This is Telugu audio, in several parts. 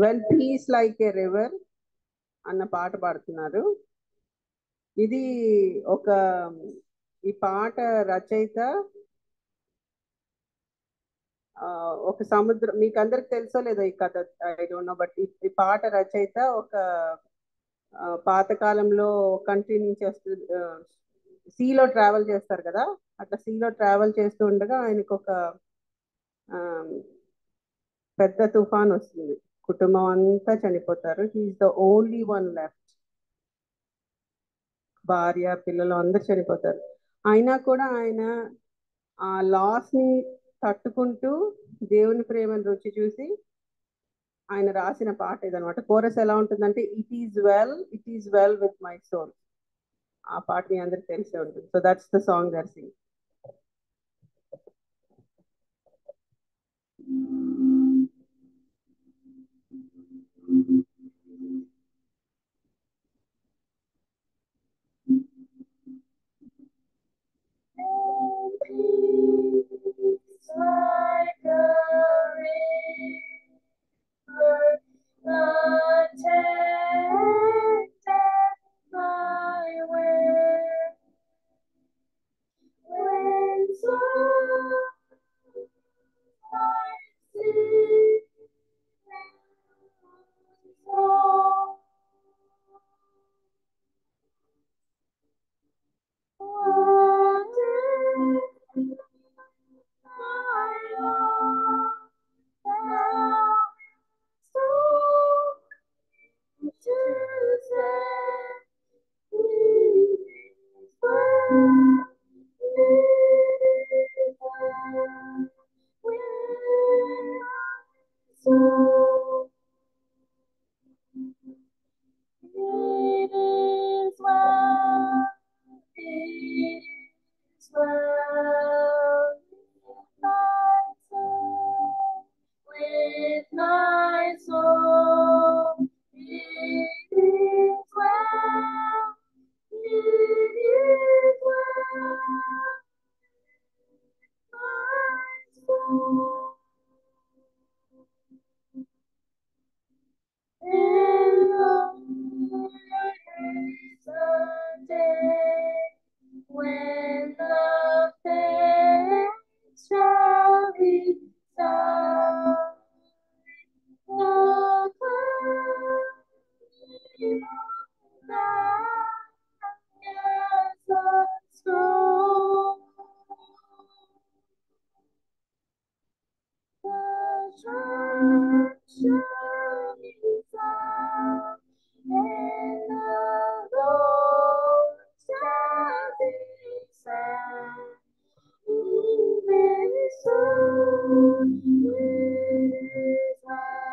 Well peace like a river అన్న పాట పాడుతున్నారు. ఇది ఈ పాట రచయిత ఒక సముద్రం, మీకు అందరికి తెలుసో లేదో ఈ కథ, ఐ డోంట్ నో, బట్ ఈ పాట రచయిత ఒక పాతకాలంలో కంట్రీ నుంచి సీలో ట్రావెల్ చేస్తారు కదా, అట్లా సీలో ట్రావెల్ చేస్తూ ఉండగా ఆయనకు ఒక పెద్ద తుఫాన్ వస్తుంది, కుటుంబం అంతా చనిపోతారు. He's the only one left. భార్య పిల్లలు అందరు చనిపోతారు. అయినా కూడా ఆయన ఆ లాస్ ని తట్టుకుంటూ దేవుని ప్రేమను రుచి చూసి ఆయన రాసిన పాట ఇదనమాట. కోరస్ ఎలా ఉంటుందంటే, it is well with my soul. ఆ పాట మీ అందరికి తెలిసే ఉంటుంది. So that's the song there sing. Like a river, attended my way. When sunlight sees fall, what is my Lord now so to say? With my soul, it is well. It is well, my soul. In the days of day, when the faith shall be sound, the clouds as a scroll, the church shall be found, and the Lord shall descend. Even so, it is well.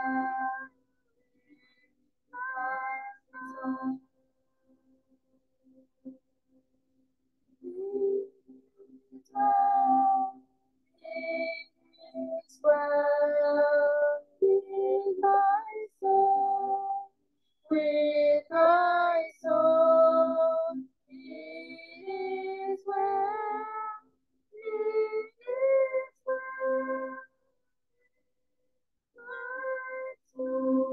It's well with my soul, with my soul. It is well, it is well, my soul.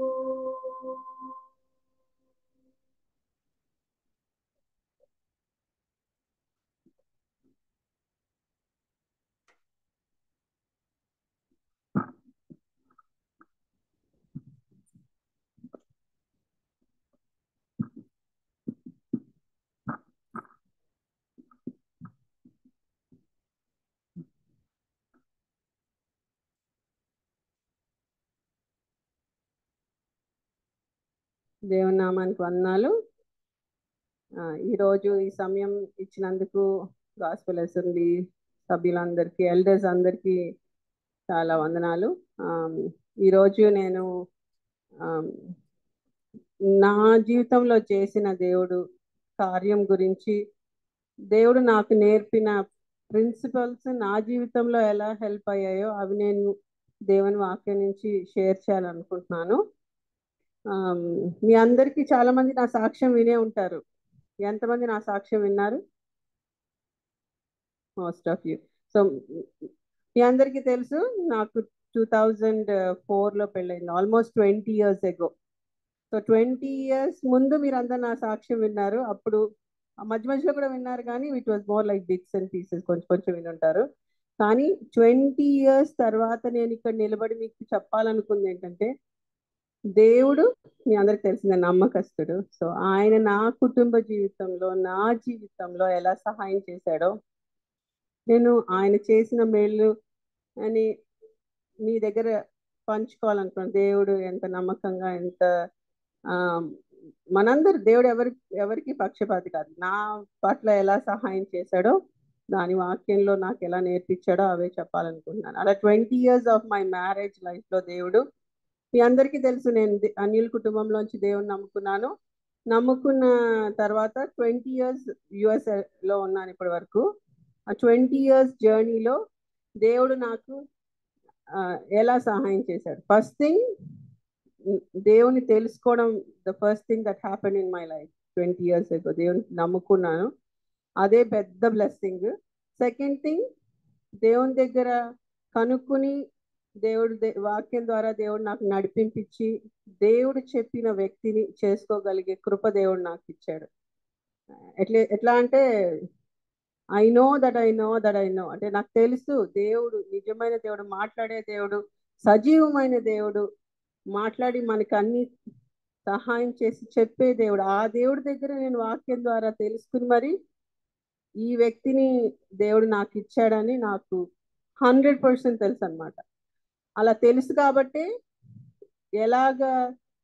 దేవుని నామానికి వందనాలు. ఈరోజు ఈ సమయం ఇచ్చినందుకు గాస్పెల్ అసెంబ్లీ సభ్యులందరికీ, ఎల్డర్స్ అందరికీ చాలా వందనాలు. ఈరోజు నేను నా జీవితంలో చేసిన దేవుడు కార్యం గురించి, దేవుడు నాకు నేర్పిన ప్రిన్సిపల్స్ నా జీవితంలో ఎలా హెల్ప్ అయ్యాయో అవి నేను దేవుని వాక్యం నుంచి షేర్ చేయాలనుకుంటున్నాను. మీ అందరికీ చాలా మంది నా సాక్ష్యం వినే ఉంటారు. ఎంతమంది నా సాక్ష్యం విన్నారు? Most of you. సో మీ అందరికీ తెలుసు, నాకు 2004లో పెళ్ళయింది, almost 20 years ago. So 20 years ముందు మీరు అందరు నా సాక్ష్యం విన్నారు. అప్పుడు మధ్య మధ్యలో కూడా విన్నారు, కానీ it was more like bits and pieces, కొంచెం కొంచెం వినుంటారు. కానీ 20 years తర్వాత నేను ఇక్కడ నిలబడి మీకు చెప్పాలనుకుంది ఏంటంటే, దేవుడు మీ అందరికి తెలిసిన నమ్మకస్తుడు. సో ఆయన నా కుటుంబ జీవితంలో, నా జీవితంలో ఎలా సహాయం చేశాడో, నేను ఆయన చేసిన మేలు అని మీ దగ్గర పంచుకోవాలనుకున్నాను. దేవుడు ఎంత నమ్మకంగా, ఎంత మనందరు దేవుడు ఎవరికి పక్షపాతి కాదు. నా పట్ల ఎలా సహాయం చేశాడో, దాని వాక్యంలో నాకు ఎలా నేర్పించాడో అవే చెప్పాలనుకుంటున్నాను. అలా 20 years ఆఫ్ మై మ్యారేజ్ లైఫ్లో దేవుడు మీ అందరికీ తెలుసు నేను అనిల్ కుటుంబంలోంచి దేవుని నమ్ముకున్న తర్వాత 20 years యుఎస్లో ఉన్నాను ఇప్పటి వరకు. ఆ 20 years జర్నీలో దేవుడు నాకు ఎలా సహాయం చేశాడు. ఫస్ట్ థింగ్, దేవుని తెలుసుకోవడం the first thing that happen in my life 20 years ago. దేవుని నమ్ముకున్నాను, అదే పెద్ద బ్లెస్సింగ్. సెకండ్ థింగ్, దేవుని దగ్గర కనుక్కుని దేవుడు వాక్యం ద్వారా దేవుడు నాకు నడిపించి దేవుడు చెప్పిన వ్యక్తిని చేసుకోగలిగే కృప దేవుడు నాకు ఇచ్చాడు. ఎట్లా అంటే ఐ నో అంటే నాకు తెలుసు దేవుడు నిజమైన దేవుడు, మాట్లాడే దేవుడు, సజీవమైన దేవుడు, మాట్లాడి మనకు అన్ని సహాయం చేసి చెప్పే దేవుడు. ఆ దేవుడి దగ్గర నేను వాక్యం ద్వారా తెలుసుకుని మరి ఈ వ్యక్తిని దేవుడు నాకు ఇచ్చాడని నాకు 100% తెలుసు అనమాట. అలా తెలుసు కాబట్టి ఎలాగా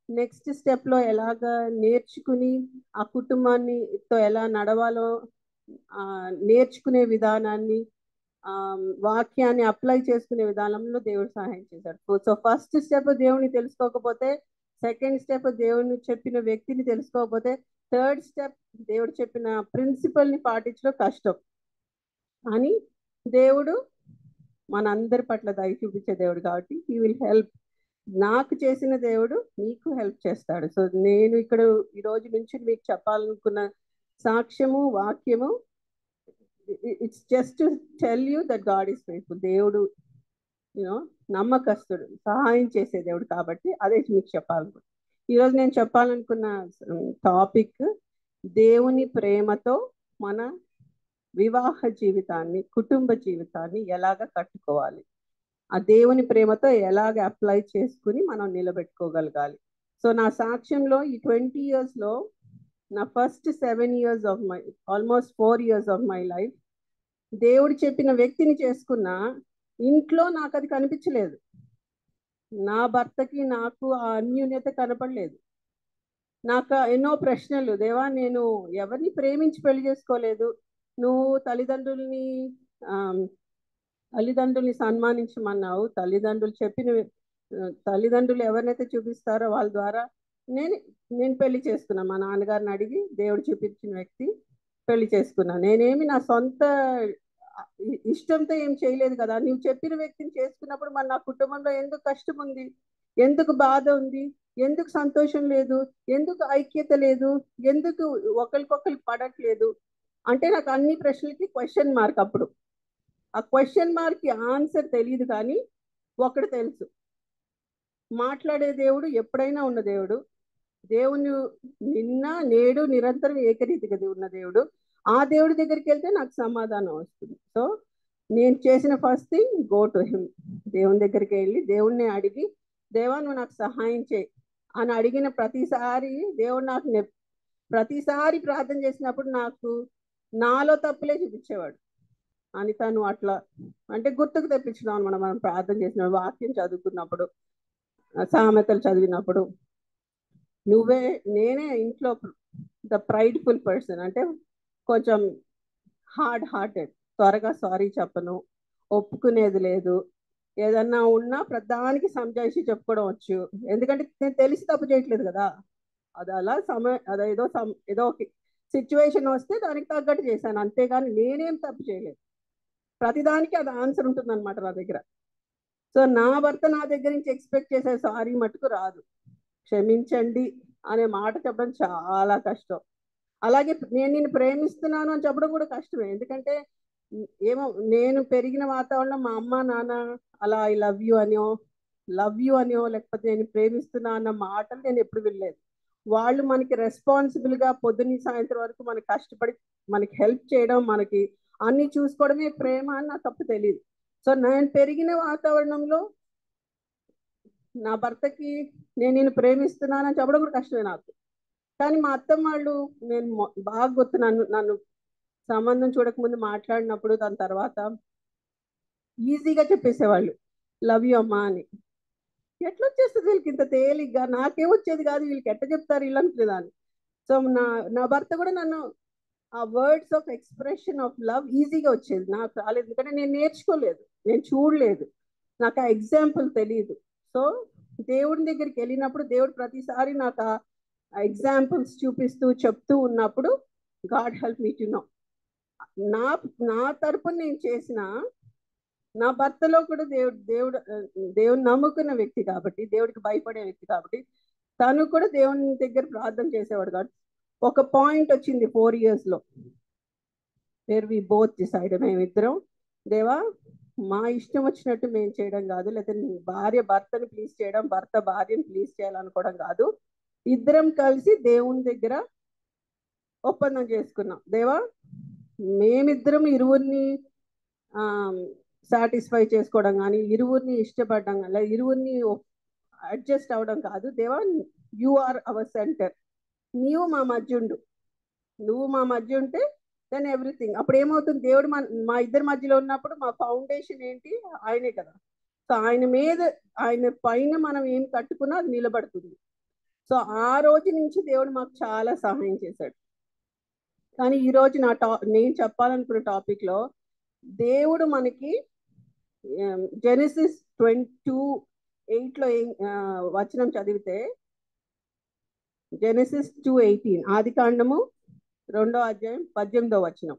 నెక్స్ట్ స్టెప్లో ఎలాగా నేర్చుకుని ఆ కుటుంబాన్నితో ఎలా నడవాలో నేర్చుకునే విధానాన్ని, వాక్యాన్ని అప్లై చేసుకునే విధానంలో దేవుడు సహాయం చేశాడు. సో ఫస్ట్ స్టెప్ దేవుని తెలుసుకోకపోతే, సెకండ్ స్టెప్ దేవుని చెప్పిన వ్యక్తిని తెలుసుకోకపోతే, థర్డ్ స్టెప్ దేవుడు చెప్పిన ప్రిన్సిపల్ని పాటించడం కష్టం. అని దేవుడు మనందరి పట్ల దయ చూపించే దేవుడు కాబట్టి హీ విల్ హెల్ప్. నాకు చేసిన దేవుడు మీకు హెల్ప్ చేస్తాడు. సో నేను ఇక్కడ ఈ రోజు నుంచి మీకు చెప్పాలనుకున్న సాక్ష్యము, వాక్యము, it's just to tell you that God is faithful. దేవుడు నమ్మకస్తుడు, సహాయం చేసే దేవుడు కాబట్టి అదే మీకు చెప్పాలనుకుంటున్నాను. ఈరోజు నేను చెప్పాలనుకున్న టాపిక్, దేవుని ప్రేమతో మన వివాహ జీవితాన్ని, కుటుంబ జీవితాన్ని ఎలాగ కట్టుకోవాలి, ఆ దేవుని ప్రేమతో ఎలాగ అప్లై చేసుకుని మనం నిలబెట్టుకోగలగాలి. సో నా సాక్ష్యంలో ఈ 20 yearsలో నా first 7 years of my, almost 4 years of my life దేవుడు చెప్పిన వ్యక్తిని చేసుకున్న ఇంట్లో నాకు అది కనిపించలేదు. నా భర్తకి నాకు ఆ అన్యోన్యత కనపడలేదు. నాకు ఎన్నో ప్రశ్నలు, దేవా నేను ఎవరిని ప్రేమించి పెళ్లి చేసుకోలేదు, నువ్వు తల్లిదండ్రుల్ని సన్మానించమన్నావు, తల్లిదండ్రులు ఎవరినైతే చూపిస్తారో వాళ్ళ ద్వారా నేను పెళ్లి చేసుకున్నా. మా నాన్నగారిని అడిగి దేవుడు చూపించిన వ్యక్తి పెళ్లి చేసుకున్నా. నేనేమి నా సొంత ఇష్టంతో ఏం చేయలేదు కదా. నువ్వు చెప్పిన వ్యక్తిని చేసుకున్నప్పుడు మరి నా కుటుంబంలో ఎందుకు కష్టం ఉంది, ఎందుకు బాధ ఉంది, ఎందుకు సంతోషం లేదు, ఎందుకు ఐక్యత లేదు, ఎందుకు ఒకరికొకరికి పడట్లేదు అంటే నాకు అన్ని ప్రశ్నలకి క్వశ్చన్ మార్క్. అప్పుడు ఆ క్వశ్చన్ మార్క్కి ఆన్సర్ తెలియదు, కానీ ఒకటి తెలుసు, మాట్లాడే దేవుడు ఎప్పుడైనా ఉన్న దేవుడు, దేవుని నిన్న నేడు నిరంతరం ఏకరీతిగా ఉన్న దేవుడు. ఆ దేవుడి దగ్గరికి వెళ్తే నాకు సమాధానం వస్తుంది. సో నేను చేసిన first thing, go to him. దేవుని దగ్గరికి వెళ్ళి దేవుణ్ణి అడిగి, దేవా నువ్వు నాకు సహాయం చేయి అని అడిగిన ప్రతిసారి దేవుడు నాకు ప్రతిసారి ప్రార్థన చేసినప్పుడు నాకు నాలో తప్పులే చూపించేవాడు. అనిత నువ్వు అట్లా అంటే గుర్తుకు తెప్పించినావు మనం ప్రార్థన చేసిన వాక్యం చదువుకున్నప్పుడు, సామెతలు చదివినప్పుడు, నేనే ఇంట్లో ద ప్రైడ్ఫుల్ పర్సన్, అంటే కొంచెం హార్డ్ హార్టెడ్, త్వరగా సారీ చెప్పను, ఒప్పుకునేది లేదు, ఏదన్నా ఉన్నా ప్రధానికి సంజాయిషి చెప్పుకోవడం వచ్చు. ఎందుకంటే నేను తెలిసి తప్పు చేయట్లేదు కదా, అది అలా ఏదో ఒక సిచ్యువేషన్ వస్తే దానికి తగ్గట్టు చేశాను, అంతేగాని నేనేం తప్పు చేయలేదు. ప్రతిదానికి అది ఆన్సర్ ఉంటుంది అనమాట నా దగ్గర. సో నా భర్త నా దగ్గర నుంచి ఎక్స్పెక్ట్ చేసే సారీ మటుకు రాదు, క్షమించండి అనే మాట చెప్పడం చాలా కష్టం. అలాగే నేను నిన్ను ప్రేమిస్తున్నాను అని చెప్పడం కూడా కష్టమే. ఎందుకంటే ఏమో నేను పెరిగిన వాతావరణం మా అమ్మ నాన్న అలా ఐ లవ్ యూ అనో లేకపోతే నేను ప్రేమిస్తున్నా అన్న మాటలు నేను ఎప్పుడు వినలేదు. వాళ్ళు మనకి రెస్పాన్సిబుల్గా పొద్దున్న సాయంత్రం వరకు మనకి కష్టపడి మనకి హెల్ప్ చేయడం, మనకి అన్ని చూసుకోవడమే ప్రేమ అని నాకు తప్పు తెలియదు. సో నేను పెరిగిన వాతావరణంలో నా భర్తకి నేను నిన్ను ప్రేమిస్తున్నానని చెప్పడం కూడా కష్టమే నాకు. కానీ మా అత్తమ్మ వాళ్ళు, నేను బాగా గుర్తు, నన్ను సంబంధం చూడకముందు మాట్లాడినప్పుడు దాని తర్వాత ఈజీగా చెప్పేసేవాళ్ళు లవ్ యూ అమ్మా అని. ఎట్లా వచ్చేస్తుంది వీళ్ళకి ఇంత తేలిగ్గా, నాకేమొచ్చేది కాదు, వీళ్ళకి ఎట్లా చెప్తారు వీళ్ళు అనుకునేదాన్ని. సో నా భర్త కూడా నన్ను ఆ words of expression of love ఈజీగా వచ్చేది, నాకు రాలేదు. ఎందుకంటే నేను నేర్చుకోలేదు, నేను చూడలేదు, నాకు ఆ ఎగ్జాంపుల్ తెలియదు. సో దేవుడి దగ్గరికి వెళ్ళినప్పుడు దేవుడు ప్రతిసారి నాకు ఎగ్జాంపుల్స్ చూపిస్తూ చెప్తూ ఉన్నప్పుడు God help me to know. నా నా తరపున నేను చేసిన నా భర్తలో కూడా దేవుడు నమ్ముకున్న వ్యక్తి కాబట్టి, దేవుడికి భయపడే వ్యక్తి కాబట్టి, తను కూడా దేవుని దగ్గర ప్రార్థన చేసేవాడు కాబట్టి ఒక పాయింట్ వచ్చింది 4 years లో, వేర్ వి బోత్ డిసైడ్, మేమిద్దరం దేవా మా ఇష్టం వచ్చినట్టు మేము చేయడం కాదు, లేకపోతే భార్య భర్తని ప్లీజ్ చేయడం, భర్త భార్యని ప్లీజ్ చేయాలనుకోవడం కాదు, ఇద్దరం కలిసి దేవుని దగ్గర ఒప్పందం చేసుకున్నాం. దేవా మేమిద్దరం ఇరువురిని సాటిస్ఫై చేసుకోవడం కానీ, ఇరువురిని ఇష్టపడడం కానీ, ఇరువురిని అడ్జస్ట్ అవ్వడం కాదు. దేవా యు ఆర్ అవర్ సెంటర్, నీవు మా మధ్య ఉండు, నువ్వు మా మధ్య ఉంటే దెన్ ఎవ్రీథింగ్. అప్పుడు ఏమవుతుంది, దేవుడు మా ఇద్దరి మధ్యలో ఉన్నప్పుడు మా ఫౌండేషన్ ఏంటి, ఆయనే కదా. సో ఆయన పైన మనం ఏం కట్టుకున్నా అది నిలబడుతుంది. సో ఆ రోజు నుంచి దేవుడు మాకు చాలా సహాయం చేశాడు. కానీ ఈరోజు నేను చెప్పాలనుకున్న టాపిక్లో దేవుడు మనకి జెనసిస్ 22:8 వచనం చదివితే, జెనసిస్ 2:18, ఆది కాండము 2వ అధ్యాయం 18వ వచనం.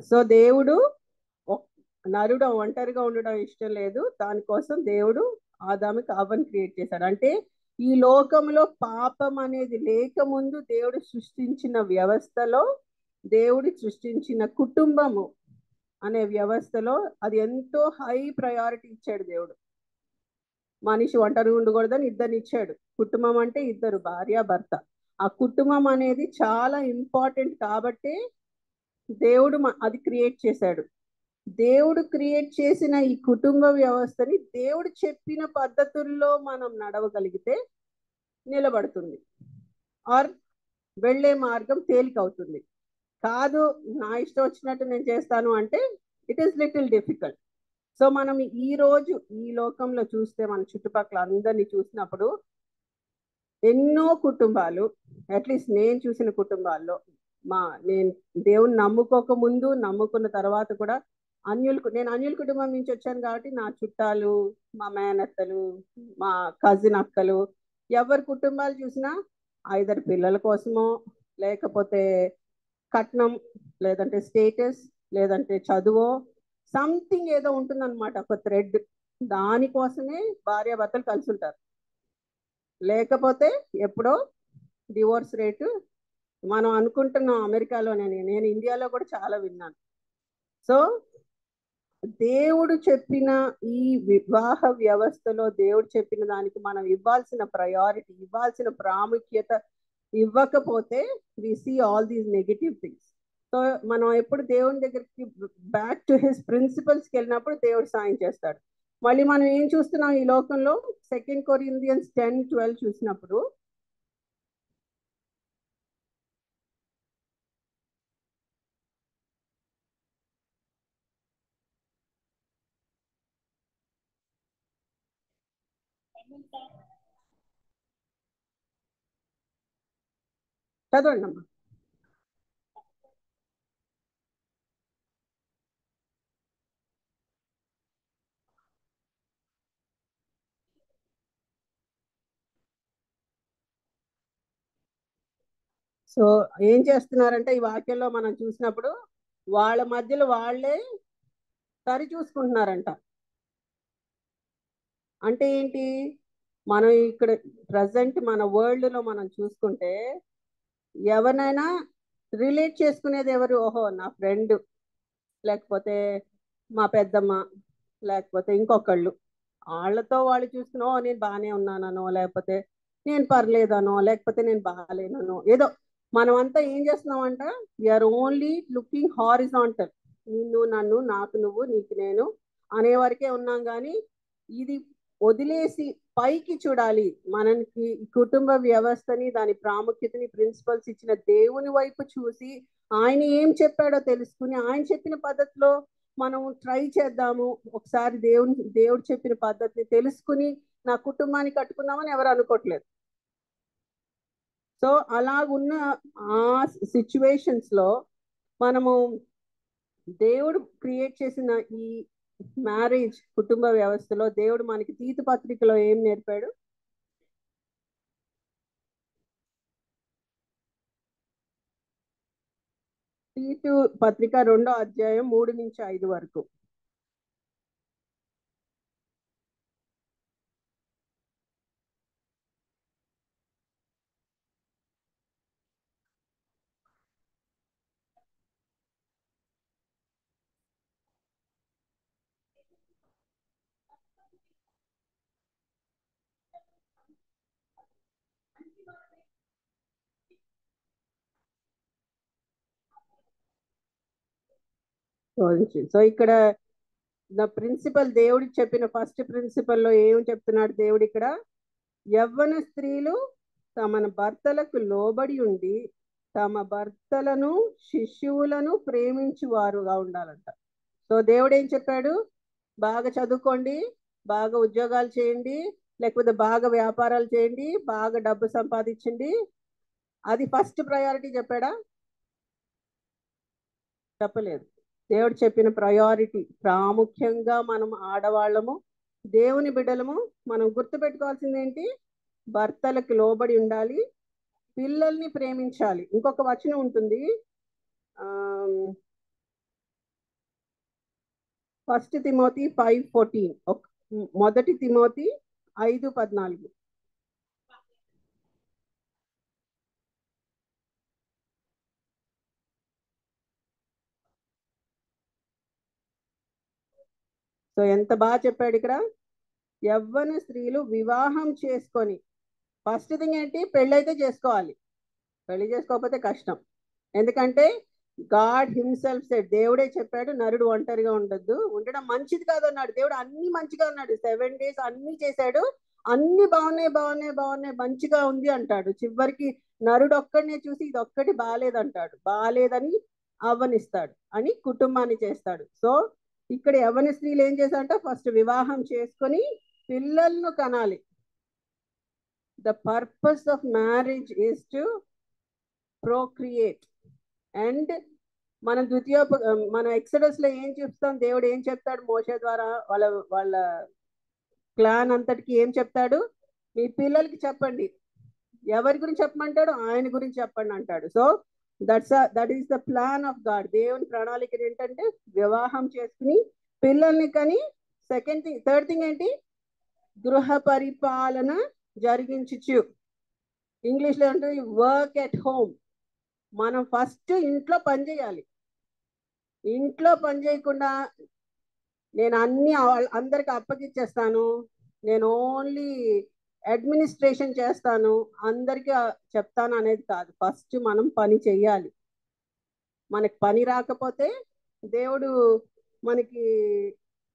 సో దేవుడు నరుడు ఒంటరిగా ఉండడం ఇష్టం లేదు, దానికోసం దేవుడు ఆదాముకి అవ్వని క్రియేట్ చేశాడు. అంటే ఈ లోకంలో పాపం అనేది లేకముందు దేవుడు సృష్టించిన వ్యవస్థలో, దేవుడు సృష్టించిన కుటుంబము అనే వ్యవస్థలో అది ఎంతో హై ప్రయారిటీ ఇచ్చాడు దేవుడు. మనిషి ఒంటరిగా ఉండకూడదని ఇద్దరిని ఇచ్చాడు. కుటుంబం అంటే ఇద్దరు, భార్య భర్త. ఆ కుటుంబం అనేది చాలా ఇంపార్టెంట్ కాబట్టి దేవుడు అది క్రియేట్ చేశాడు. దేవుడు క్రియేట్ చేసిన ఈ కుటుంబ వ్యవస్థని దేవుడు చెప్పిన పద్ధతుల్లో మనం నడవగలిగితే నిలబడుతుంది, ఆర్ వెళ్ళే మార్గం తేలికవుతుంది. కాదు నా ఇష్టం వచ్చినట్టు నేను చేస్తాను అంటే it is little difficult. So మనం ఈ రోజు ఈ లోకంలో చూస్తే, మన చుట్టుపక్కల అందరినీ చూసినప్పుడు ఎన్నో కుటుంబాలు, అట్లీస్ట్ నేను చూసిన కుటుంబాల్లో, నేను దేవుని నమ్ముకోక ముందు, నమ్ముకున్న తర్వాత కూడా నేను అన్యుల కుటుంబం నుంచి వచ్చాను కాబట్టి నా చుట్టాలు, మా మేనత్తలు, మా కజిన్ అక్కలు, ఎవరి కుటుంబాలు చూసినా ఐదర్ పిల్లల కోసమో, లేకపోతే కట్నం, లేదంటే స్టేటస్, లేదంటే చదువో, సంథింగ్ ఏదో ఉంటుందన్నమాట, ఒక థ్రెడ్. దానికోసమే భార్యాభర్తలు కలిసి ఉంటారు. లేకపోతే ఎప్పుడో డివోర్స్ రేటు మనం అనుకుంటున్నాం అమెరికాలోనే, నేను ఇండియాలో కూడా చాలా విన్నాను. సో దేవుడు చెప్పిన ఈ వివాహ వ్యవస్థలో దేవుడు చెప్పిన దానికి మనం ఇవ్వాల్సిన ప్రయారిటీ, ఇవ్వాల్సిన ప్రాముఖ్యత ఇవ్వకపోతే we see all these negative things. So మనం ఎప్పుడు దేవుని దగ్గరికి బ్యాక్ టు హిస్ ప్రిన్సిపల్స్కి వెళ్ళినప్పుడు దేవుడు సాయం చేస్తాడు. మళ్ళీ మనం ఏం చూస్తున్నాం ఈ లోకంలో, 2 Corinthians 10:12 చూసినప్పుడు, చదవండి అమ్మా. సో ఏం చేస్తున్నారంటే ఈ వాక్యంలో మనం చూసినప్పుడు వాళ్ళ మధ్యలో వాళ్ళే సరి చూసుకుంటున్నారంట. అంటే ఏంటి, మనం ఇక్కడ ప్రజెంట్ మన వరల్డ్లో మనం చూసుకుంటే ఎవరినైనా రిలేట్ చేసుకునేది ఎవరు, ఓహో నా ఫ్రెండ్, లేకపోతే మా పెద్దమ్మ, లేకపోతే ఇంకొకళ్ళు, వాళ్ళతో వాళ్ళు చూసుకుని ఓ నేను బాగానే ఉన్నానో, లేకపోతే నేను పర్లేదనో, లేకపోతే నేను బాగాలేనో, ఏదో మనమంతా ఏం చేస్తున్నామంట, వీఆర్ ఓన్లీ లుకింగ్ హారిజాంటల్, నిన్ను నన్ను, నాకు నువ్వు, నీకు నేను అనే వరకే ఉన్నాం. కానీ ఇది వదిలేసి పైకి చూడాలి, మనకి కుటుంబ వ్యవస్థని, దాని ప్రాముఖ్యతని, ప్రిన్సిపల్స్ ఇచ్చిన దేవుని వైపు చూసి ఆయన ఏం చెప్పాడో తెలుసుకుని ఆయన చెప్పిన పద్ధతిలో మనం ట్రై చేద్దాము. ఒకసారి దేవుడు చెప్పిన పద్ధతిని తెలుసుకుని నా కుటుంబాన్ని కట్టుకుందామని ఎవరు అనుకోవట్లేదు. సో అలాగున్న ఆ సిచ్యువేషన్స్ లో మనము దేవుడు క్రియేట్ చేసిన ఈ మ్యారేజ్ కుటుంబ వ్యవస్థలో దేవుడు మనకి తీతు పత్రికలో ఏం నేర్పాడు? తీతు పత్రిక 2వ అధ్యాయం 3 నుంచి 5 వరకు. సో ఇక్కడ ప్రిన్సిపల్ దేవుడికి చెప్పిన ఫస్ట్ ప్రిన్సిపల్లో ఏం చెప్తున్నాడు దేవుడు ఇక్కడ? యవ్వన స్త్రీలు తమ భర్తలకు లోబడి ఉండి తమ భర్తలను శిష్యువులను ప్రేమించువారుగా ఉండాలంట. సో దేవుడు ఏం చెప్పాడు? బాగా చదువుకోండి, బాగా ఉద్యోగాలు చేయండి, లేకపోతే బాగా వ్యాపారాలు చేయండి, బాగా డబ్బు సంపాదించండి. అది ఫస్ట్ ప్రయారిటీ చెప్పాడా? చెప్పలేదు. దేవుడు చెప్పిన ప్రయారిటీ ప్రాముఖ్యంగా మనం ఆడవాళ్ళము, దేవుని బిడ్డలము, మనం గుర్తుపెట్టుకోవాల్సింది ఏంటి? భర్తలకు లోబడి ఉండాలి, పిల్లల్ని ప్రేమించాలి. ఇంకొక వచనం ఉంటుంది, 1 తిమోతి 5:14, మొదటి తిమోతి 5:14. సో ఎంత బాగా చెప్పాడు ఇక్కడ. యవ్వన స్త్రీలు వివాహం చేసుకొని, ఫస్ట్ థింగ్ ఏంటి? పెళ్ళైతే చేసుకోవాలి. పెళ్లి చేసుకోకపోతే కష్టం. ఎందుకంటే గాడ్ హిమ్సెల్ఫ్ సెడ్, దేవుడే చెప్పాడు నరుడు ఒంటరిగా ఉండొద్దు, ఉండడం మంచిది కాదు అన్నాడు. దేవుడు అన్ని మంచిగా అన్నాడు. 7 days అన్ని చేశాడు, అన్ని బాగున్నాయి బాగున్నాయి బాగున్నాయి మంచిగా ఉంది అంటాడు. చివరికి నరుడు ఒక్కడినే చూసి ఇది ఒక్కటి బాగాలేదంటాడు. బాగాలేదని అవ్వనిస్తాడు, అని కుటుంబాన్ని చేస్తాడు. సో ఇక్కడ యవ్వన స్త్రీలు ఏం చేశారంట? ఫస్ట్ వివాహం చేసుకొని పిల్లలను కనాలి. The purpose of marriage is to procreate. And మన ఎక్సడస్ లో ఏం చూస్తాం? దేవుడు ఏం చెప్తాడు మోషే ద్వారా? వాళ్ళ ప్లాన్ అంతటికి ఏం చెప్తాడు? మీ పిల్లలకి చెప్పండి. ఎవరి గురించి చెప్పమంటాడు? ఆయన గురించి చెప్పండి అంటాడు. So that is the plan of God. దేవుని ప్రణాళిక ఏంటంటే వివాహం చేసుకుని పిల్లల్ని కని, థర్డ్ థింగ్ ఏంటి? గృహ పరిపాలన జరిగించు. ఇంగ్లీష్ లో అంటే వర్క్ ఎట్ హోమ్. మనం ఫస్ట్ ఇంట్లో పని చేయాలి. ఇంట్లో పని చేయకుండా నేను అన్ని అందరికి అప్పగిచ్చేస్తాను, నేను ఓన్లీ అడ్మినిస్ట్రేషన్ చేస్తాను, అందరికీ చెప్తాను అనేది కాదు. ఫస్ట్ మనం పని చెయ్యాలి. మనకి పని రాకపోతే దేవుడు మనకి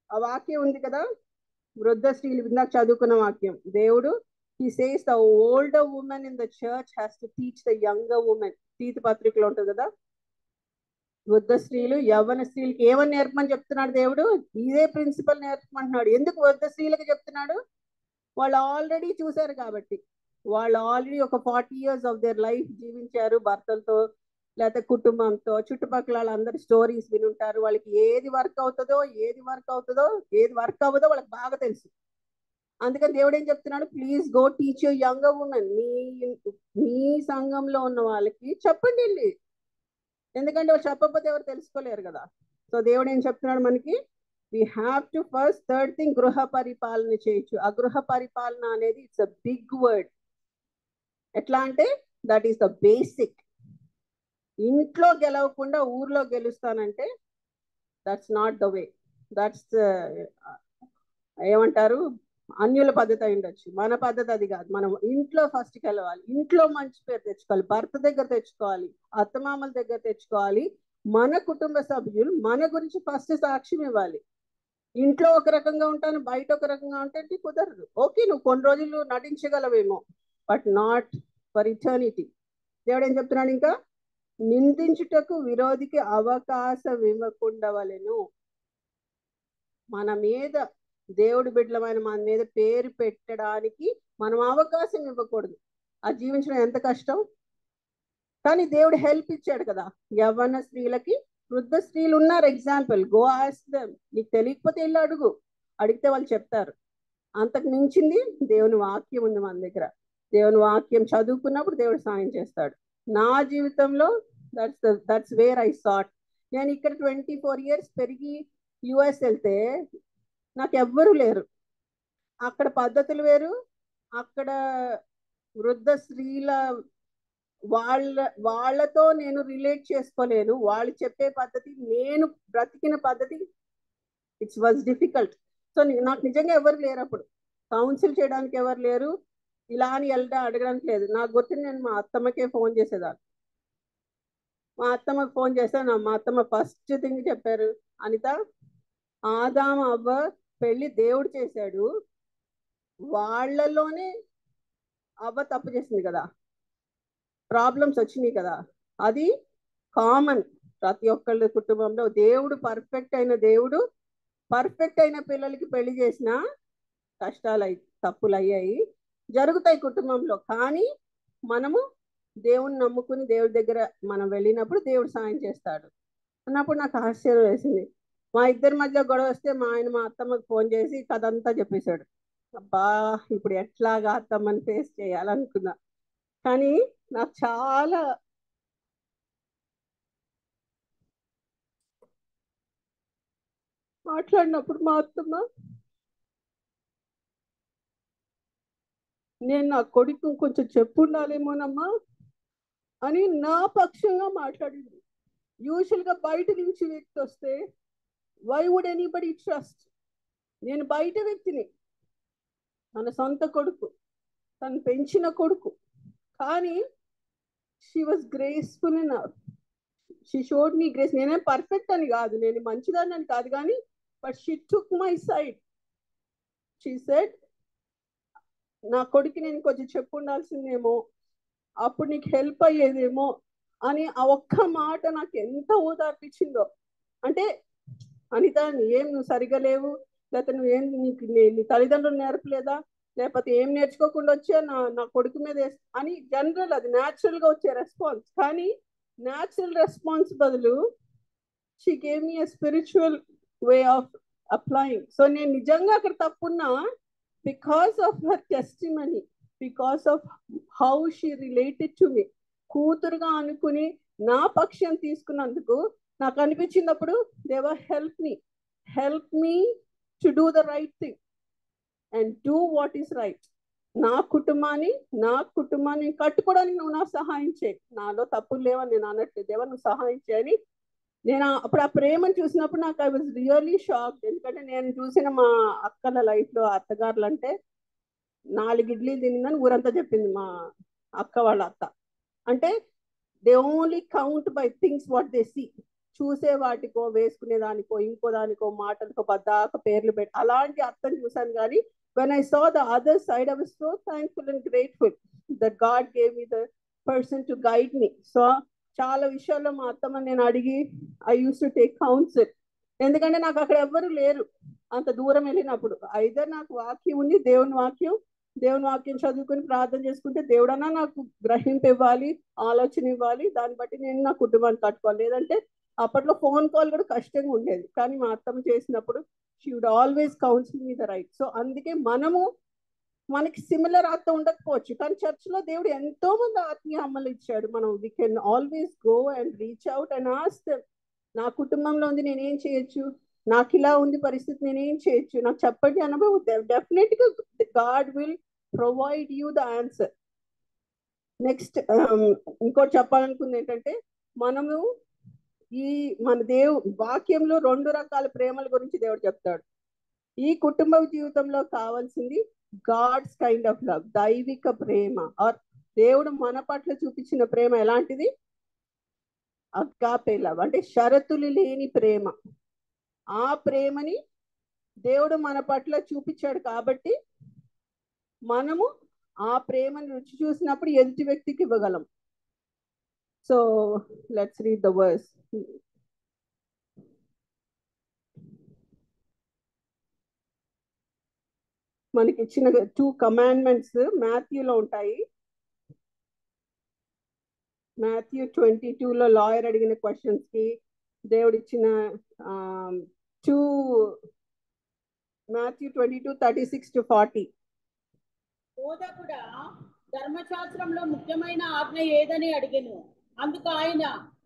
ఆ వాక్యం ఉంది కదా, వృద్ధ స్త్రీలు ఇందాక చదువుకున్న వాక్యం. దేవుడు he says the older woman in the church has to teach the younger woman. తీతు పత్రికలో ఉంటుంది కదా, వృద్ధ స్త్రీలు యవ్వన స్త్రీలకి ఏమని నేర్పమని చెప్తున్నాడు దేవుడు? ఇదే ప్రిన్సిపల్ నేర్పమంటున్నాడు. ఎందుకు వృద్ధ స్త్రీలకు చెప్తున్నాడు? వాళ్ళు ఆల్రెడీ చూశారు కాబట్టి. వాళ్ళు ఆల్రెడీ ఒక 40 years ఆఫ్ దేర్ లైఫ్ జీవించారు భర్తలతో, లేకపోతే కుటుంబంతో. చుట్టుపక్కల వాళ్ళందరి స్టోరీస్ వినుంటారు. వాళ్ళకి ఏది వర్క్ అవుతుందో ఏది వర్క్ అవ్వదో వాళ్ళకి బాగా తెలుసు. అందుకని దేవుడు ఏం చెప్తున్నాడు? Please go teach your younger women. మీ సంఘంలో ఉన్న వాళ్ళకి చెప్పండి వెళ్ళి. ఎందుకంటే వాళ్ళు చెప్పకపోతే ఎవరు తెలుసుకోలేరు కదా. సో దేవుడు ఏం చెప్తున్నాడు మనకి? We have to first, third thing, గృహ పరిపాలన చేయొచ్చు. ఆ గృహ పరిపాలన అనేది ఇట్స్ అ బిగ్ వర్డ్. ఎట్లా అంటే దట్ ఈస్ ద బేసిక్. ఇంట్లో గెలవకుండా ఊర్లో గెలుస్తానంటే that's not the way. That's ఏమంటారు, అన్యుల పద్ధతి అయి ఉండొచ్చు. మన పద్ధతి అది కాదు. మనం ఇంట్లో ఫస్ట్ గెలవాలి. ఇంట్లో మంచి పేరు తెచ్చుకోవాలి, భర్త దగ్గర తెచ్చుకోవాలి, అత్తమామల దగ్గర తెచ్చుకోవాలి. మన కుటుంబ సభ్యులు మన గురించి ఫస్ట్ సాక్ష్యం ఇవ్వాలి. ఇంట్లో ఒక రకంగా ఉంటాను, బయట ఒక రకంగా ఉంటే కుదరదు. ఓకే, నువ్వు కొన్ని రోజులు నటించగలవేమో, బట్ నాట్ ఫర్ ఇటర్నిటీ. దేవుడు ఏం చెప్తున్నాడు ఇంకా? నిందించుటకు విరోధికి అవకాశం ఇవ్వకుండవలెను. మన మీద దేవుడి బిడ్డలమైన మన మీద పేరు పెట్టడానికి మనం అవకాశం ఇవ్వకూడదు. అది జీవించడం ఎంత కష్టం. కానీ దేవుడు హెల్ప్ ఇచ్చాడు కదా. యవ్వన స్త్రీలకి వృద్ధ స్త్రీలు ఉన్నారు ఎగ్జాంపుల్. Go ask them. నీకు తెలియకపోతే వెళ్ళి అడుగు, అడిగితే వాళ్ళు చెప్తారు. అంతకు మించింది దేవుని వాక్యం ఉంది మన దగ్గర. దేవుని వాక్యం చదువుకున్నప్పుడు దేవుడు సాయం చేస్తాడు. నా జీవితంలో దట్స్ వేర్ ఐ సాట్. నేను ఇక్కడ 24 years పెరిగి యుఎస్ వెళ్తే నాకు ఎవ్వరూ లేరు. అక్కడ పద్ధతులు వేరు. అక్కడ వృద్ధ స్త్రీల వాళ్ళతో నేను రిలేట్ చేసుకోలేను. వాళ్ళు చెప్పే పద్ధతి, నేను బ్రతికిన పద్ధతి, ఇట్స్ వాజ్ డిఫికల్ట్. సో నాకు నిజంగా ఎవరు లేరు అప్పుడు. కౌన్సిల్ చేయడానికి ఎవరు లేరు. ఇలా అని వెళ్ళడం అడగడానికి లేదు. నాకు గుర్తు నేను మా అత్తమ్మకే ఫోన్ చేసేదాన్ని. మా అత్తమ్మకి ఫోన్ చేశాను. మా అత్తమ్మ ఫస్ట్ థింగ్ చెప్పారు, అనిత, ఆదాము అవ్వ పెళ్లి దేవుడు చేశాడు, వాళ్ళలోనే అవ్వ తప్పు చేసింది కదా, ప్రాబ్లమ్స్ వచ్చినాయి కదా, అది కామన్ ప్రతి ఒక్కళ్ళ కుటుంబంలో. దేవుడు పర్ఫెక్ట్ అయిన దేవుడు, పర్ఫెక్ట్ అయిన పిల్లలకి పెళ్లి చేసిన కష్టాలు తప్పులు అయ్యాయి, జరుగుతాయి కుటుంబంలో. కానీ మనము దేవుని నమ్ముకుని దేవుడి దగ్గర మనం వెళ్ళినప్పుడు దేవుడు సాయం చేస్తాడు అన్నప్పుడు నాకు ఆశ్చర్యం వేసింది. మా ఇద్దరి మధ్య గొడవ వస్తే మా ఆయన మా అత్తమ్మకి ఫోన్ చేసి కథ అంతా చెప్పేశాడు. అబ్బా, ఇప్పుడు ఎట్లాగా అత్తమ్మని ఫేస్ చేయాలనుకున్నా. కానీ నాకు చాలా మాట్లాడినప్పుడు మా అత్తమ్మ, నేను నా కొడుకు కొంచెం చెప్పుండాలేమోనమ్మా అని నా పక్షంగా మాట్లాడింది. యూజువల్గా బయట నుంచి వ్యక్తి వస్తే వై వుడ్ ఎనీబడి ట్రస్ట్. నేను బయట వ్యక్తిని, తన సొంత కొడుకు, తను పెంచిన కొడుకు. కానీ she was graceful enough. She showed me grace. నేనే పర్ఫెక్ట్ అని కాదు, నేను మంచిదాన్ని అని కాదు, కానీ but she took my side. She said, నా కొడుకు నేను కొంచెం చెప్పు ఉండాల్సిందేమో, అప్పుడు నీకు హెల్ప్ అయ్యేదేమో అని ఆ ఒక్క మాట నాకు ఎంత ఓదార్పించిందో. అంటే అనిత, ఏం నువ్వు సరిగా లేవు, లేకపోతే నువ్వేం నీకు నీ తల్లిదండ్రులు నేర్పలేదా, లేకపోతే ఏం నేర్చుకోకుండా వచ్చా నా కొడుకు మీద అని జనరల్, అది న్యాచురల్గా వచ్చే రెస్పాన్స్. కానీ న్యాచురల్ రెస్పాన్స్ బదులు she gave me a spiritual way of applying. So నేను నిజంగా అక్కడ తప్పున్నా, because of her testimony, because of how she related to me, కూతురుగా అనుకుని నా పక్షం తీసుకున్నందుకు నాకు అనిపించినప్పుడు దేవర్ help me to do the right thing and do what is right. నా కుటుంబాన్ని కట్టుకోవడానికి నువ్వు నాకు సహాయం చేయి. నాలో తప్పులు లేవని నేను అనట్లేదు, దేవా నువ్వు సహాయం చేయని. నేను అప్పుడు ఆ ప్రేమను చూసినప్పుడు నాకు ఐ వాజ్ రియల్లీ షాక్డ్. ఎందుకంటే నేను చూసిన మా అక్కల లైఫ్లో అత్తగారులు అంటే 4 ఇడ్లీలు తినిందని ఊరంతా చెప్పింది మా అక్క వాళ్ళ అత్త. అంటే they only count by things what they see. చూసే వాటికో, వేసుకునే దానికో, ఇంకో దానికో, మాటలకో బద్దాక పేర్లు పెట్టి అలాంటి అర్థం చూసాను. కానీ when I saw the other side, I was so thankful and grateful that God gave me the person to guide me. So చాలా విషయాల్లో మా అత్తమ్మ నేను అడిగి I use to take council. ఎందుకంటే నాకు అక్కడ ఎవ్వరు లేరు అంత దూరం వెళ్ళినప్పుడు. ఐదర్ నాకు వాక్యం ఉంది, దేవుని వాక్యం చదువుకుని ప్రార్థన చేసుకుంటే దేవుడన్నా నాకు గ్రహింపు ఇవ్వాలి, ఆలోచన ఇవ్వాలి, దాన్ని బట్టి నేను నా కుటుంబాన్ని కట్టుకోవాలి. లేదంటే అప్పట్లో ఫోన్ కాల్ కూడా కష్టంగా ఉండేది. కానీ మా అత్తమ్మ చేసినప్పుడు she would always counsel me the right. So అందుకే మనకి సిమిలర్ ఆత్మ ఉండకపోవచ్చు, కానీ చర్చ్లో దేవుడు ఎంతో మంది ఆత్మీయ అమ్మలు ఇచ్చాడు. మనం we can always go and reach out and ask them, నా కుటుంబంలో ఉంది నేనేం చేయొచ్చు, నాకు ఇలా ఉంది పరిస్థితి నేనేం చేయొచ్చు, నాకు చెప్పండి అన్నప్పుడు డెఫినెట్గా God will provide you the answer. Next ఇంకోటి చెప్పాలనుకుంది ఏంటంటే, మనము మన వాక్యంలో 2 రకాల ప్రేమల గురించి దేవుడు చెప్తాడు. ఈ కుటుంబ జీవితంలో కావాల్సింది గాడ్స్ కైండ్ ఆఫ్ లవ్, దైవిక ప్రేమ. ఆర్ దేవుడు మన పట్ల చూపించిన ప్రేమ ఎలాంటిది? అగాపే లవ్, అంటే షరతులు లేని ప్రేమ. ఆ ప్రేమని దేవుడు మన పట్ల చూపించాడు కాబట్టి మనము ఆ ప్రేమను రుచి చూసినప్పుడు ఎదుటి వ్యక్తికి ఇవ్వగలం. So let's read the verse. మనకి ఇచ్చిన 2 కమాండ్మెంట్స్ మాథ్యూలో ఉంటాయి. మాథ్యూ 22లో లాయర్ అడిగిన క్వశ్చన్స్ కి దేవుడు ఇచ్చిన టూ మాథ్యూ 22:36-40. బోధకుడా, ధర్మశాస్త్రంలో ముఖ్యమైన ఆజ్ఞ ఏదని అడిగెను. అందుకు ఆయన,